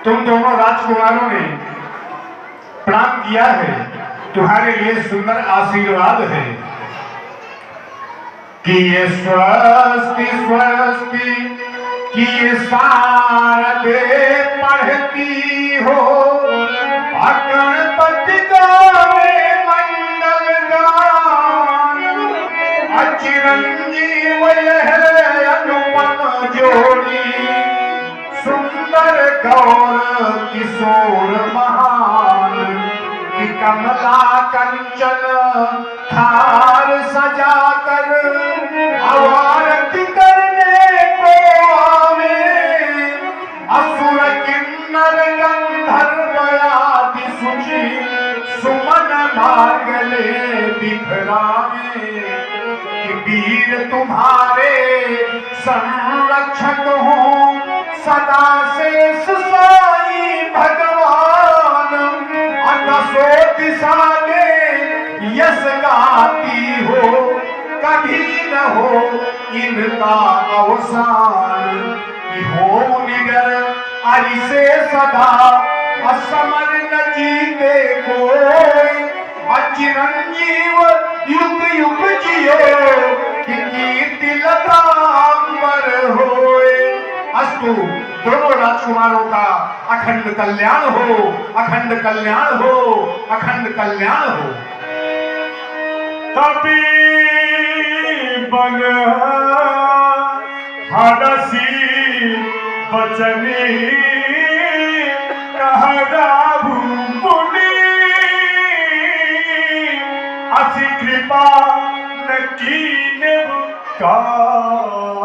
तुम दोनों राजकुमारों ने प्रणाम किया है, तुम्हारे लिए सुंदर आशीर्वाद है कि ये स्वस्ति स्वस्ति की शारदे पढ़ती हो, गणपति गावे मंगल गान, अचिरंजीव जीव यह अनुपम जोड़ी, सुंदर गौर किशोर महान, कि कमला कंचन थार सजाकर आरती करने को आवे, असुर किन्नर गंधर्व आदि सुचि सुमन मार्गले बिखरावे, कि वीर तुम्हारे संरक्षक हो सदा शेष साई भगवान, अनसो दिशा में यश गाती हो, कभी न हो इनका अवसान, कि हो निडर अरि से सदा असमर न जीते कोई, अचिरंजीव युग युग जियो, कि कीर्ति लतांबर होए। अस्तु दोनों राजकुमारों का अखंड कल्याण हो, अखंड कल्याण हो, अखंड कल्याण हो। तभी बन हदसी बचनी कहराबू मुनि, असी कृपा न कीने काबू।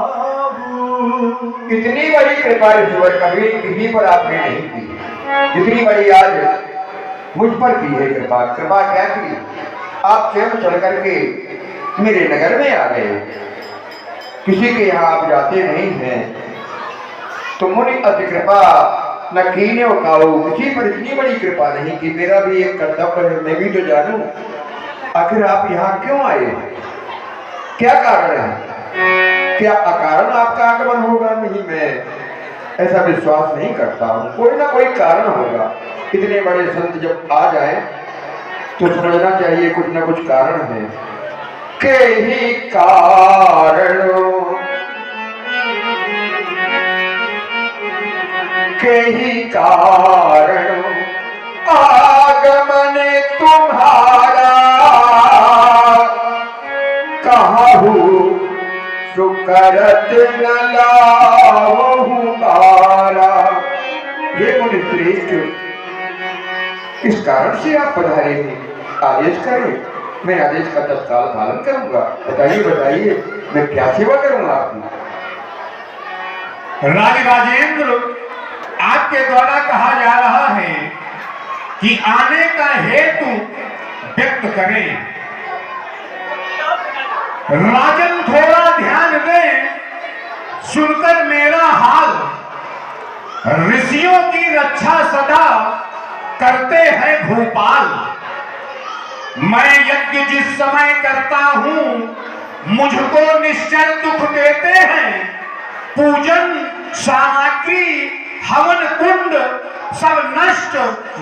इतनी बड़ी कृपा ईश्वर कभी किसी पर आपने नहीं की, जितनी बड़ी आज मुझ पर की है कृपा। कृपा क्या की, आप स्वयं चल करके मेरे नगर में आ गए, किसी के यहाँ आप जाते नहीं हैं, तो मुनि अति कृपा न कीने काऊ, किसी पर इतनी बड़ी कृपा नहीं की। मेरा भी एक कर्तव्य है, मैं भी तो जानूं आखिर आप यहाँ क्यों आए, क्या कारण है, क्या अकारण आपका आगमन होगा? नहीं, मैं ऐसा विश्वास नहीं करता हूँ, कोई ना कोई कारण होगा। इतने बड़े संत जब आ जाए तो समझना चाहिए कुछ ना कुछ कारण है। के ही कारणों के ही कारण आगमन तुम्हारा, कहूँ सुकरत न लाऊं बारा। ये मुनि श्रेष्ठ, इस कारण से आप पधारे हैं, आदेश करें, मैं आदेश का तत्काल पालन करूंगा। बताइए बताइए, मैं क्या सेवा करूंगा आपकी? राजेंद्र, आपके द्वारा कहा जा रहा है कि आने का हेतु व्यक्त करें। राजन थोड़ा ध्यान दें, सुनकर मेरा हाल। ऋषियों की रक्षा सदा करते हैं भूपाल। मैं यज्ञ जिस समय करता हूं, मुझको निश्चय दुख देते हैं। पूजन सामग्री हवन कुंड सब नष्ट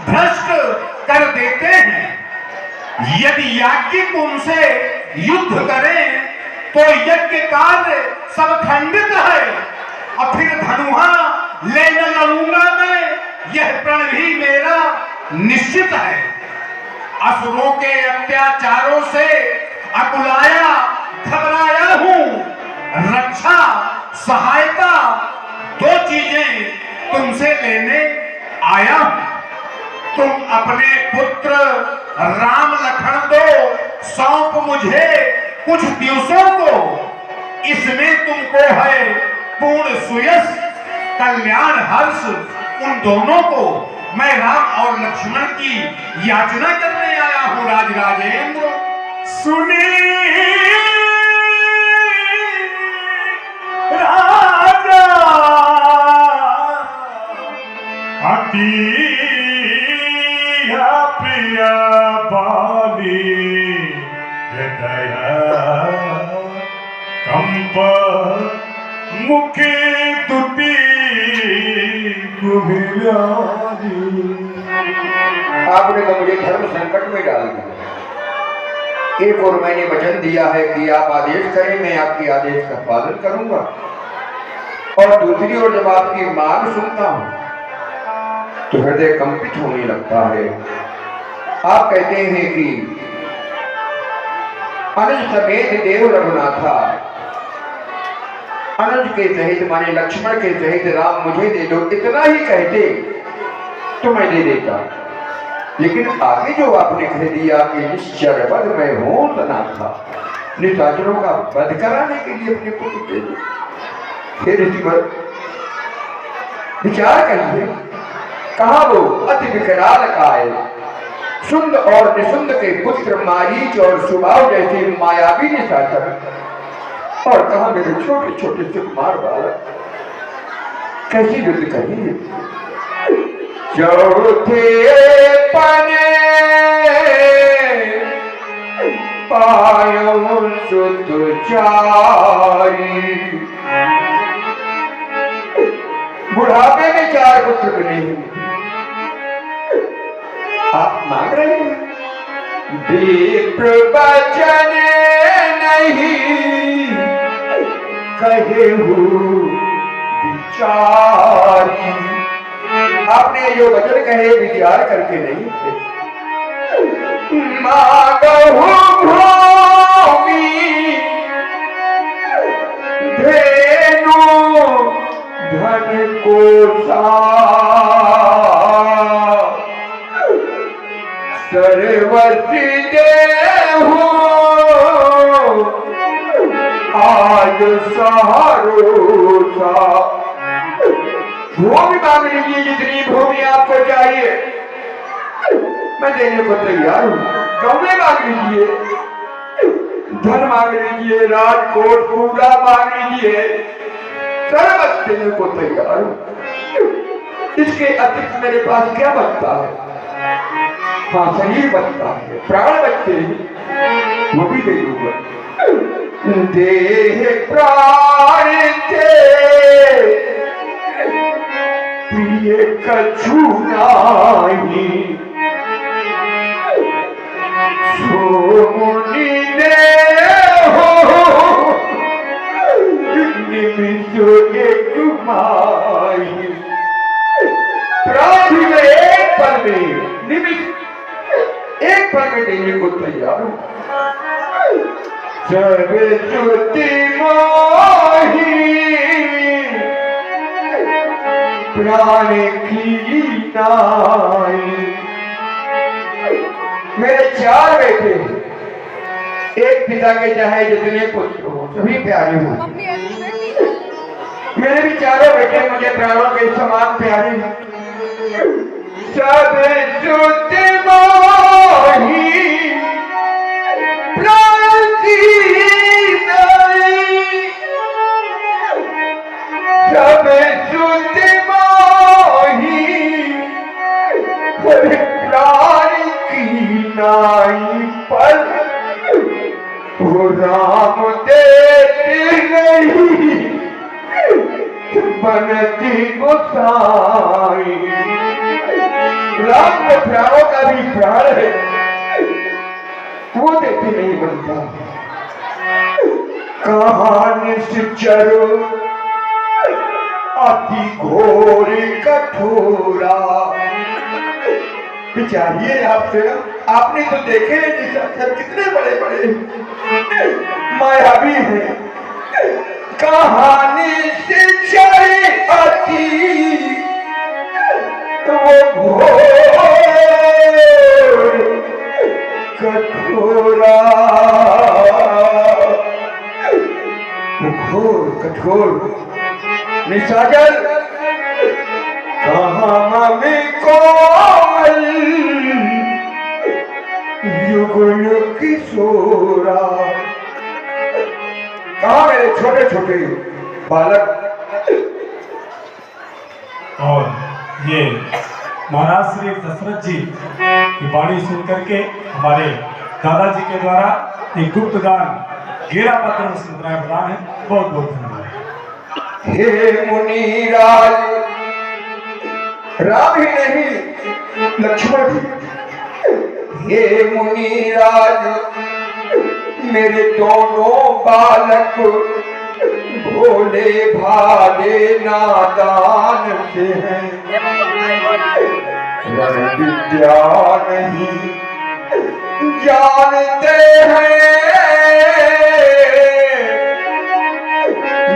भ्रष्ट कर देते हैं। यदि याज्ञिक उनसे युद्ध करें तो यज्ञ कार्य सब खंडित है, और फिर धनुहा ले न लड़ूंगा मैं, यह प्रण भी मेरा निश्चित है। असुरों के अत्याचारों से अकुलाया घबराया हूं। रक्षा सहायता दो चीजें तुमसे लेने आया हूं। तुम अपने पुत्र राम लखन दो सौंप मुझे कुछ दिवसों को। इसमें तुमको है पूर्ण सुयश कल्याण हर्ष। उन दोनों को मैं राम और लक्ष्मण की याचना करने आया हूं। राजेंद्र सुनी राजा अति प्रिय बाली हृदय कंप मुखे तुति आपने तो मुझे धर्म संकट में डाल दिया। एक और मैंने वचन दिया है कि आप आदेश करें, मैं आपकी आदेश का पालन करूंगा। और दूसरी ओर जब आपकी मांग सुनता हूं तो हृदय कंपित होने लगता है। आप कहते हैं कि अनुज समेत देव रघुनाथा अनुज के सहित माने लक्ष्मण के सहित राम मुझे दे दो, इतना ही कहते तो मैं दे देता। लेकिन आगे जो आपने कह दिया कि निश्चर वध में हूं तना था, निशाचरों का वध कराने के लिए अपने पुत्र दे दो। फिर इसी पर विचार करिए, कहा वो अति विकराल काय, सुंद और निसुंद के पुत्र मारीच और सुबाव जैसे मायावी निशाचर, और कहा मेरे छोटे छोटे सुकुमार बालक कैसी युद्ध करेंगे। चौथे पने पायो सुत चारी, बुढ़ापे में 4 पुत्र बने हुए, आप मांग रहे हैं विप्र वचन नहीं कहे विचारी। आपने जो वचन कहे विचार करके नहीं थे। मांगहु भूमि धेनु धन को सर्वस्वी देहु आज सहारोसा। भूमि मांग लीजिए, जितनी भूमि आपको चाहिए मैं देने को तैयार हूँ। गौवे मांग लीजिए, धन मांग लीजिए, राजकोट पूरा मांग लीजिए, सर्वस्व देने को तैयार हूँ। इसके अतिरिक्त मेरे पास क्या बचता है? हाँ, शरीर बचता है, प्राण बचते हैं, वो भी दे दूंगा। देह प्राण थे प्रिय कछु नाही, सो मुनि देहो निमिष एक माही। प्राण में एक पल में, निमिष एक पल में देने को तैयार हूं। सब श्रुति मोही प्राण की नाई। मेरे 4 बेटे, एक पिता के चाहे जितने पुत्र हो सभी प्यारे हो। मेरे भी 4 बेटे मुझे प्राणों के समान प्यारे हैं। सब श्रुति मोही प्राण की नाई, सब श्रुति मोही प्राण की नाई, पर वो राम देते नहीं बनती गोसाई। राम तो प्राणों का भी प्राण है, वो देते नहीं बनता। कहानी निश्चर अति घोर कठोरा। विचारिए आपसे, आपने तो देखे निशाचर कितने बड़े बड़े मायावी हैं। कहानी निश्चर अति वो घोर कठोरा, घोर कठोर निशाचर कहाँ में कोमल युगल किशोरा। कहाँ मेरे छोटे छोटे बालक। और ये महाराज श्री दशरथ जी की वाणी सुन करके हमारे दादाजी के द्वारा एक गुप्त दान 11 पत्र मुद्राएं प्रदान है। बहुत बहुत धन्यवाद। हे मुनिराज, राम ही नहीं लक्ष्मण भी। हे मुनिराज, मेरे दोनों बालक भोले भाले नादान से हैं। विद्या नहीं जानते हैं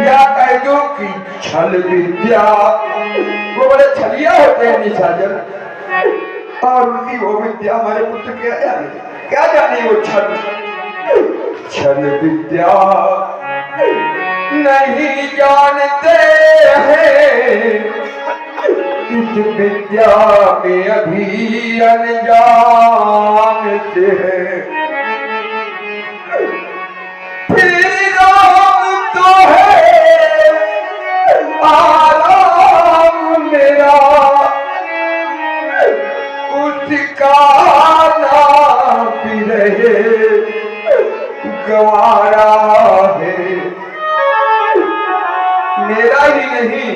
या कह जादू की छल विद्या। वो बड़े छलिया होते हैं निशाचर, और उनकी वो विद्या हमारे पुत्र क्या जाने वो छल विद्या नहीं जानते हैं, इस विद्या में अभी अनजान से है। फिर राम तो है आराम मेरा, उसका नाम भी रहे गवारा है। मेरा ही नहीं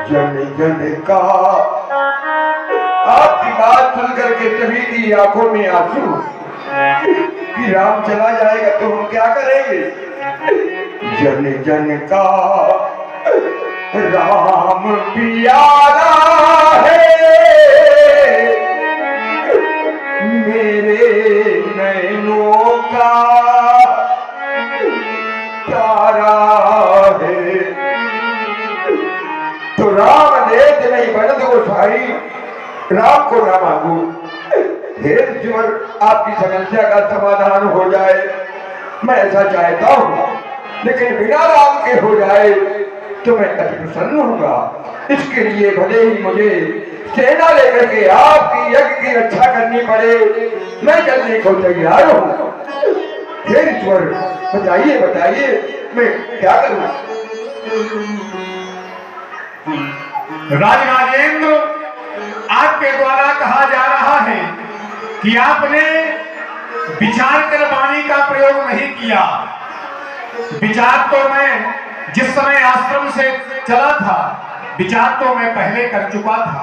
जन जन का। आपकी बात सुनकर के सभी की आंखों में आंसू कि राम चला जाएगा तो हम क्या करेंगे। जन जन का राम प्यारा है, मेरे नैनों का तारा है। तो राम देख नहीं बनद गोसाई, राम को ना मांगू। हे ईश्वर, आपकी समस्या का समाधान हो जाए, मैं ऐसा चाहता हूँ, लेकिन बिना राम के हो जाए तो मैं अति प्रसन्न होगा। इसके लिए भले ही मुझे सेना लेकर के आपकी यज्ञ की रक्षा करनी पड़े, मैं चलने को तैयार हूँ। हे ईश्वर, बताइए बताइए मैं क्या करूँ। राजराजेंद्र, आपके द्वारा कहा जा रहा है कि आपने विचार कर वाणी का प्रयोग नहीं किया। विचार तो मैं जिस समय आश्रम से चला था, विचार तो मैं पहले कर चुका था।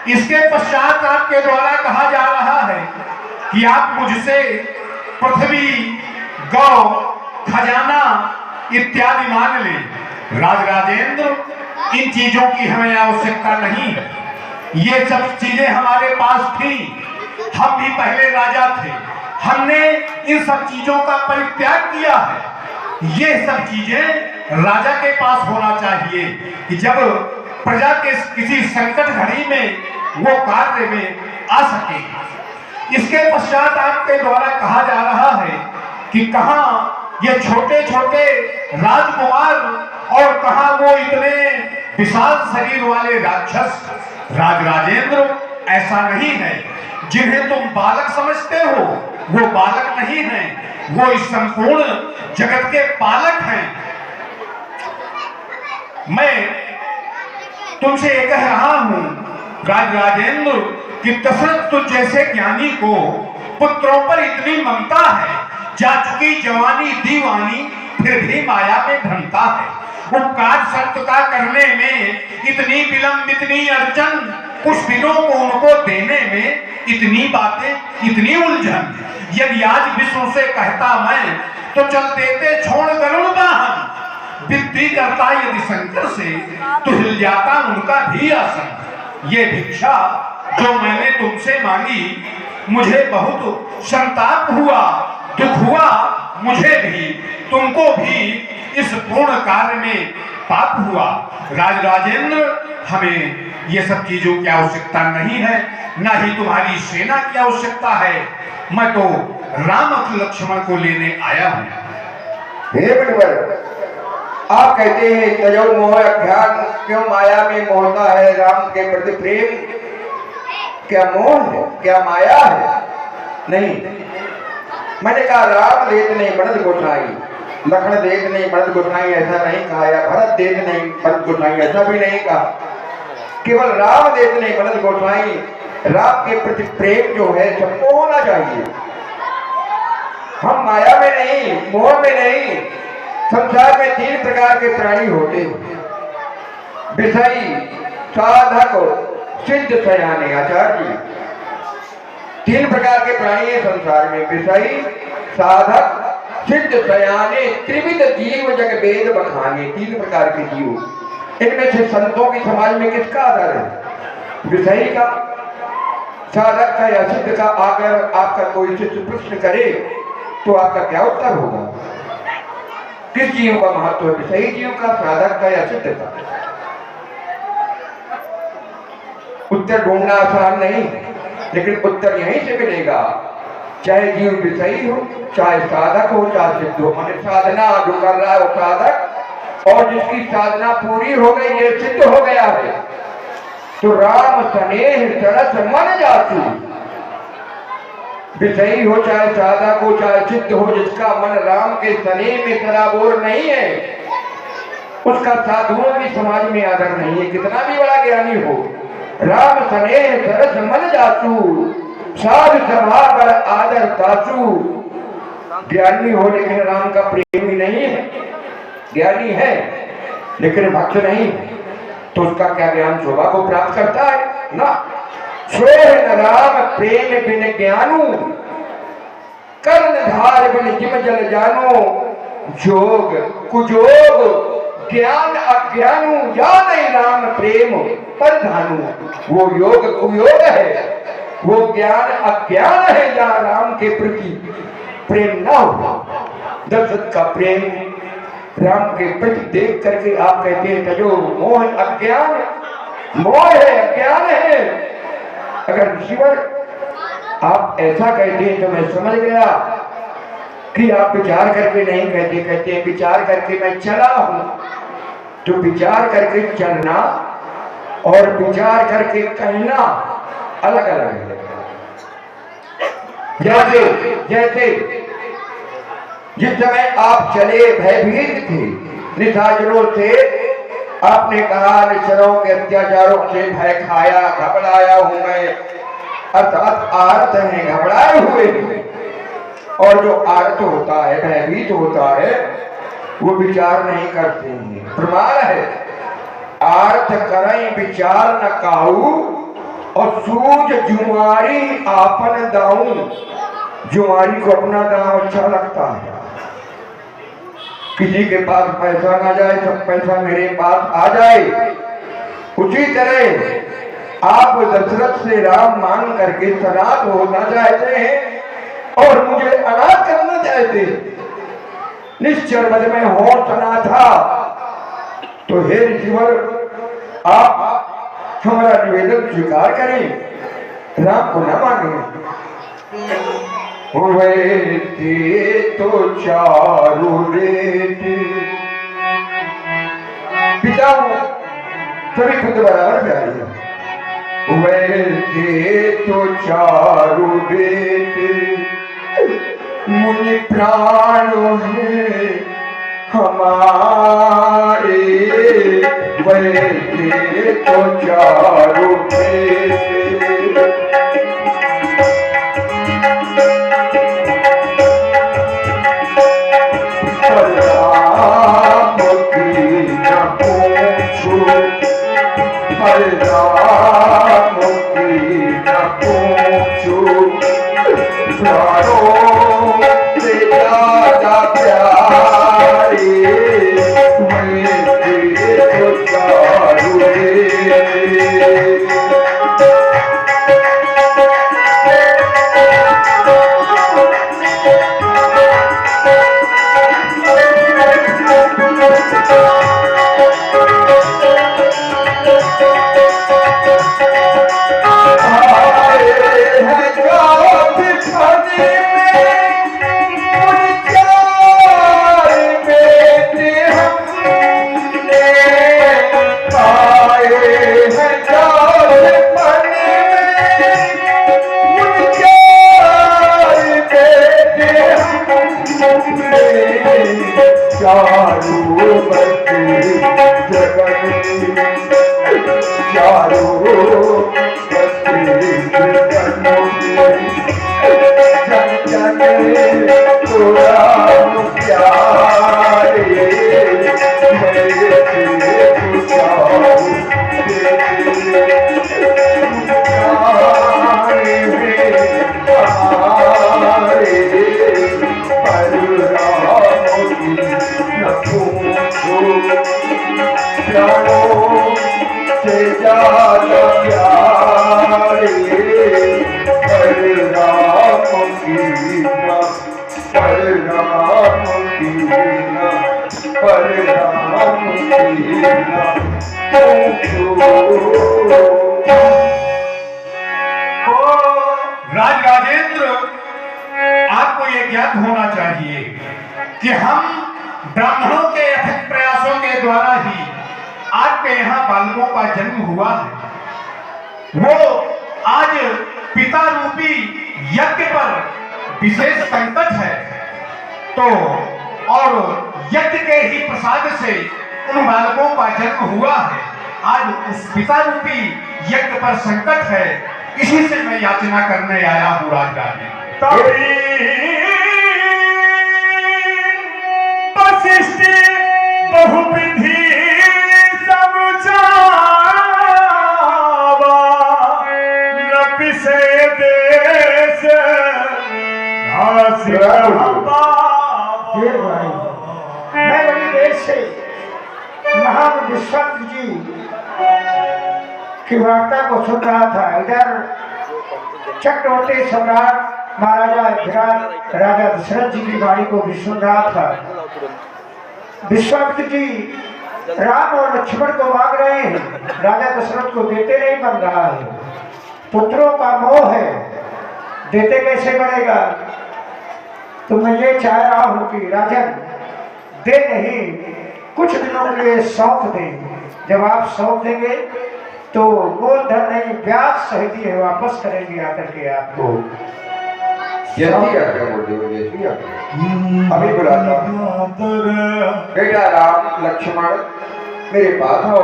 इसके पश्चात आपके द्वारा कहा जा रहा है कि आप मुझसे पृथ्वी, गौ, खजाना इत्यादि मांग ले। राजराजेंद्र, इन चीजों की हमें आवश्यकता नहीं। ये सब चीजें हमारे पास थी, हम भी पहले राजा थे, हमने इन सब चीजों का परित्याग किया है। ये सब चीजें राजा के पास होना चाहिए कि जब प्रजा के किसी संकट घड़ी में वो कार्य में आ सके। इसके पश्चात आपके द्वारा कहा जा रहा है कि कहाँ ये छोटे छोटे राजकुमार और कहाँ वो इतने विशाल शरीर वाले राक्षस। राजराजेंद्र, ऐसा नहीं है। जिन्हें तुम बालक समझते हो वो बालक नहीं है, वो इस संपूर्ण जगत के पालक हैं। मैं तुमसे ये कह रहा हूं राजराजेंद्र कि दशरथ तुझ जैसे ज्ञानी को पुत्रों पर इतनी ममता है, जा चुकी जवानी दीवानी फिर भी माया में ढलता है। उपकार सत्य का करने में इतनी विलंब, इतनी अड़चन, कुछ दिनों को उनको देने में इतनी बातें, इतनी उलझन। यदि आज विष्णु से कहता मैं तो चल देते छोड़ गरुड़ वाहन। विद्ति करता यदि शंकर से तो हिल जाता उनका भी आसन। ये भिक्षा जो मैंने तुमसे मांगी, मुझे बहुत संताप हुआ, दुख हुआ मुझे भी, तुमको भी। इस पूर्ण कार्य में पाप हुआ। राजराजेंद्र, हमें ये सब चीजों की आवश्यकता नहीं है, ना ही तुम्हारी सेना की आवश्यकता है। मैं तो राम लक्ष्मण को लेने आया हूँ। हे बड़वर, आप कहते हैं तजो मोह अज्ञान, क्यों माया में मोहता है राम के प्रति प्रेम। क्या मोह है, क्या माया है? नहीं, मैंने कहा राम देत नहीं बनत गोसाई, लखन देत नहीं बनत गोसाई ऐसा नहीं कहा, या भरत देत नहीं बनत गोसाई ऐसा भी नहीं कहा। केवल राम देत नहीं बनत गोसाई। राम के प्रति प्रेम जो है सबको होना चाहिए। हम माया में नहीं, मोह में नहीं। संसार में 3 प्रकार के प्राणी होते हैं, विषयी, साधक, सिद्ध, सयाने। आचार्य जी, 3 प्रकार के प्राणी है संसार में, विषयी, साधक, सिद्ध, सयाने, त्रिविध जीव जग वेद बखाने। 3 प्रकार के जीव। इनमें से संतों की समाज में किसका आधार है? विषयी का, साधक का या सिद्ध का। अगर आपका कोई शिष्य प्रश्न करे तो आपका क्या उत्तर होगा? किस जीव का महत्व है, सही जीव का, साधक का या सिद्ध का? उत्तर ढूंढना आसान नहीं, लेकिन उत्तर यहीं से मिलेगा। चाहे जीव विषयी हो, चाहे साधक हो, चाहे सिद्ध हो। माने साधना जो कर रहा है वो साधक, और जिसकी साधना पूरी हो गई ये सिद्ध हो गया है। तो राम स्नेह सरस मन जासु, विषयी हो चाहे साधक हो चाहे सिद्ध हो, जिसका मन राम के स्नेह में सराबोर नहीं है, उसका साधुओं की समाज में आदर नहीं है, कितना भी बड़ा ज्ञानी हो। राम स्नेह सरस मन जासु, साधु सभा पर आदर तासु। ज्ञानी हो लेकिन राम का प्रेमी नहीं है, ज्ञानी है लेकिन भक्त नहीं, तो उसका क्या ज्ञान शोभा को प्राप्त करता है ना। सोह न राम प्रेम बिन ज्ञानू, कर्ण धार बिन जिम जल जानो। जोग कुजोग ज्ञान अज्ञानू, या नहीं राम प्रेम पर धानु। वो योग कुयोग है, वो ज्ञान अज्ञान है जहाँ राम के प्रति प्रेम ना हो। दशरथ का प्रेम राम के प्रति देख करके आप कहते हैं जो मोह अज्ञान, मोह है अज्ञान है। अगर ईश्वर आप ऐसा कहते हैं तो मैं समझ गया कि आप विचार करके नहीं कहते, कहते हैं विचार करके मैं चला हूं। तो विचार करके चलना और विचार करके कहना अलग अलग है। जैसे जिस समय आप चले भयभीत थे निशाचरों से, आपने कहा निशाचरों के अत्याचारों से भय खाया, घबराया हूं मैं, अर्थात आर्त हैं, घबराए हुए हैं। और जो आर्त होता है, भयभीत होता है, वो विचार नहीं करते हैं। प्रमाण है आर्त करें विचार न काऊ, और सूझ जुमारी आपन दाऊं। जुमारी को अपना दांव अच्छा लगता है। किसी के पास पैसा ना जाए, सब पैसा मेरे पास आ जाए। उसी तरह आप दशरथ से राम मांग करके सनात होना चाहते हैं और मुझे अनाथ करना चाहते हैं। निश्चर मद में हो सना था, तो हे ऋषिवर आप हमारा निवेदन स्वीकार करें, राम को न मांगे। हुए तो चारू रेत, पिता सभी पुत्र बराबर प्यारे हैं। हुए तो चारू रेत, मुनि प्राण है हमारे। वैसे तो चारों राज राजेंद्र, आपको यह ज्ञात होना चाहिए कि हम ब्राह्मणों के अथक प्रयासों के द्वारा ही आपके यहाँ बालकों का जन्म हुआ है। वो आज पिता रूपी यज्ञ पर विशेष संकट है, तो और यज्ञ के ही प्रसाद से उन बालकों का जन्म हुआ है। आज उस पिता रूपी यज्ञ पर संकट है, इसी से मैं याचना करने आया हूँ राजराजे। वशिष्ठ बहुविधि सब जावा, नपि से देश नासिक ये भाई, मैं बड़ी देर से महान विश्वामित्र जी की वार्ता को सुन रहा था। इधर चक्रवर्ती सम्राट महाराजा विराट राजा दशरथ जी की वाणी को भी सुन रहा था। विश्वामित्र जी राम और लक्ष्मण को मांग रहे हैं, राजा दशरथ को देते नहीं बन रहा है। पुत्रों का मोह है, देते कैसे बढ़ेगा। तो मैं ये चाह रहा हूं कि राजन दे नहीं, कुछ दिनों के लिए सौंप दें। जब आप सौंप देंगे तो मूलधन नहीं, ब्याज सहित ही वापस करेंगे आकर के आपको। जल्दी क्या बोलते हो, जैसी अभी बुलाता हूं। बेटा राम लक्ष्मण मेरे पास आओ।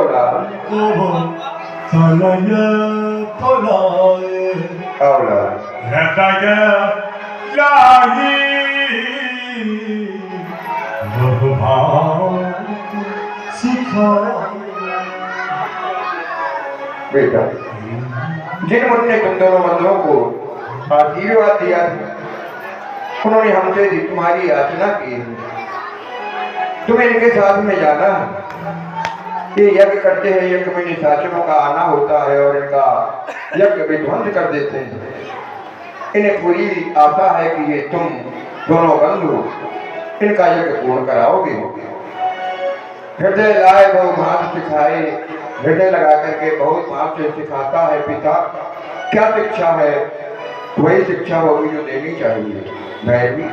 बेटा जिन मुझने तुम दोनों बंधुओं को आशीर्वाद दिया था, उन्होंने हमसे तुम्हारी याचना की है। तुम्हें इनके साथ में जाना है। ये यज्ञ करते हैं, यज्ञ में निशाचरों का आना होता है और इनका यज्ञ विध्वंस कर देते हैं। इन्हें पूरी आशा है कि ये तुम दोनों बंधु इनका यज्ञ पूर्ण कराओगे। हृदय लाए बहु भात सिखाए, हृदय लगा करके बहुत भाव से सिखाता है पिता। क्या शिक्षा है, वही शिक्षा होगी जो देनी चाहिए। भैरवी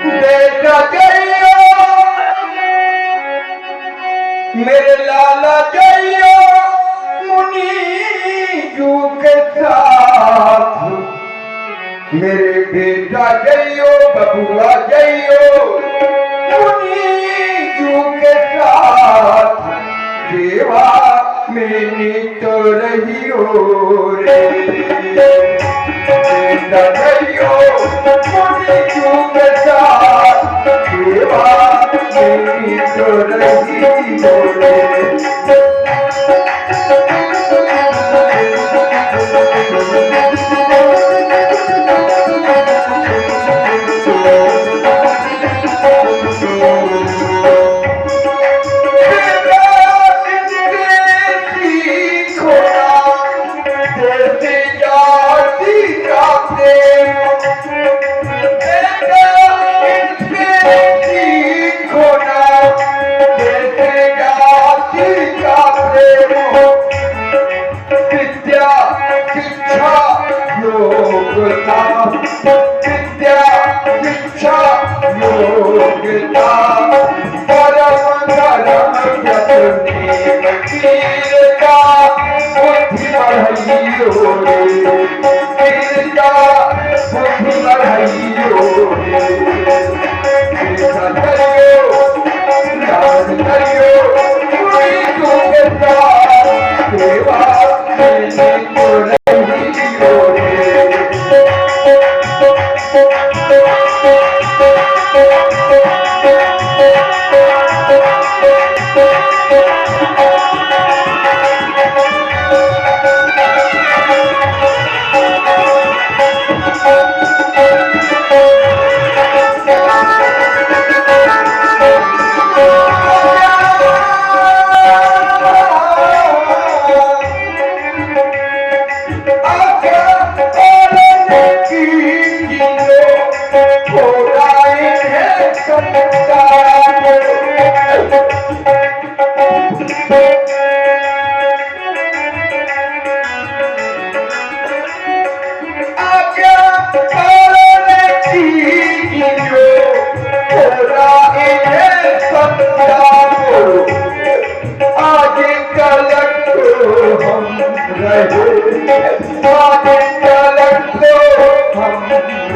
बेटा जइयो मेरे लाला जइयो, मुनि जू के साथ मेरे बेटा जइयो, बबुआ जइयो, मुनि जू के साथ सेवा में नित रहियो रे। बेटा जइयो मुनि जू के साथ सेवा में नित रहियो रे। विद्या शिक्षा योग्यता परम धर्म वीरता बुद्धि बढ़ाइयो रे। वीरता बुद्धि बढ़ाइयो रे। दान करियो पूरी योग्यता सेवा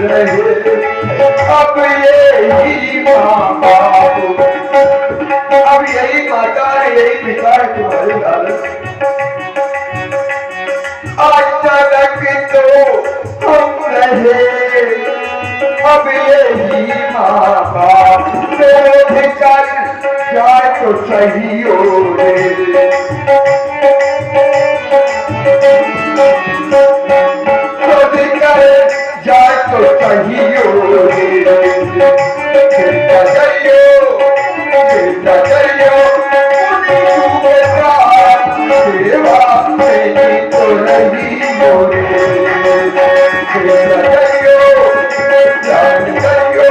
रहे। अब यही माँ बाप, अब यही माता है, यही पिता है तुम्हारे लालच। आज तक तो हम रहे, अब यही माँ बाप कर जाए तो सही हो रे। जाए तो सही हो रे। चिंता करियो, चिंता करियो, सेवा मेरी तो रही हो रे। चिंता करियो, जान करियो,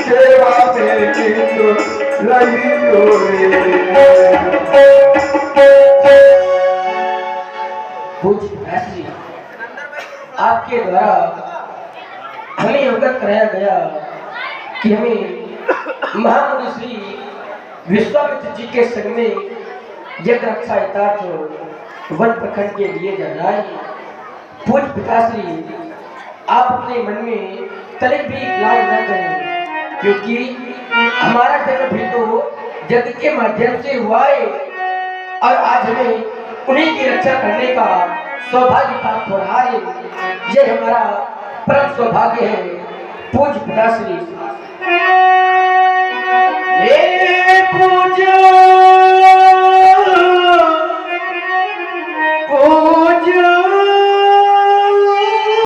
सेवा आपके द्वारा हमें अवगत कराया गया कि हमें महामुनि श्री विश्वामित्र जी के संग में यज्ञ रक्षा यथार्थ वन प्रखंड के लिए जाना है। पूज्य पिताश्री, आप अपने मन में तनिक भी लाज न करें, क्योंकि हमारा जन्म भी तो यज्ञ के माध्यम से हुआ है और आज हमें उन्हीं की रक्षा करने का सौभाग्य प्राप्त हो रहा है। ये हमारा परम सौभाग्य है। पूज्य पिताश्री, पूज्य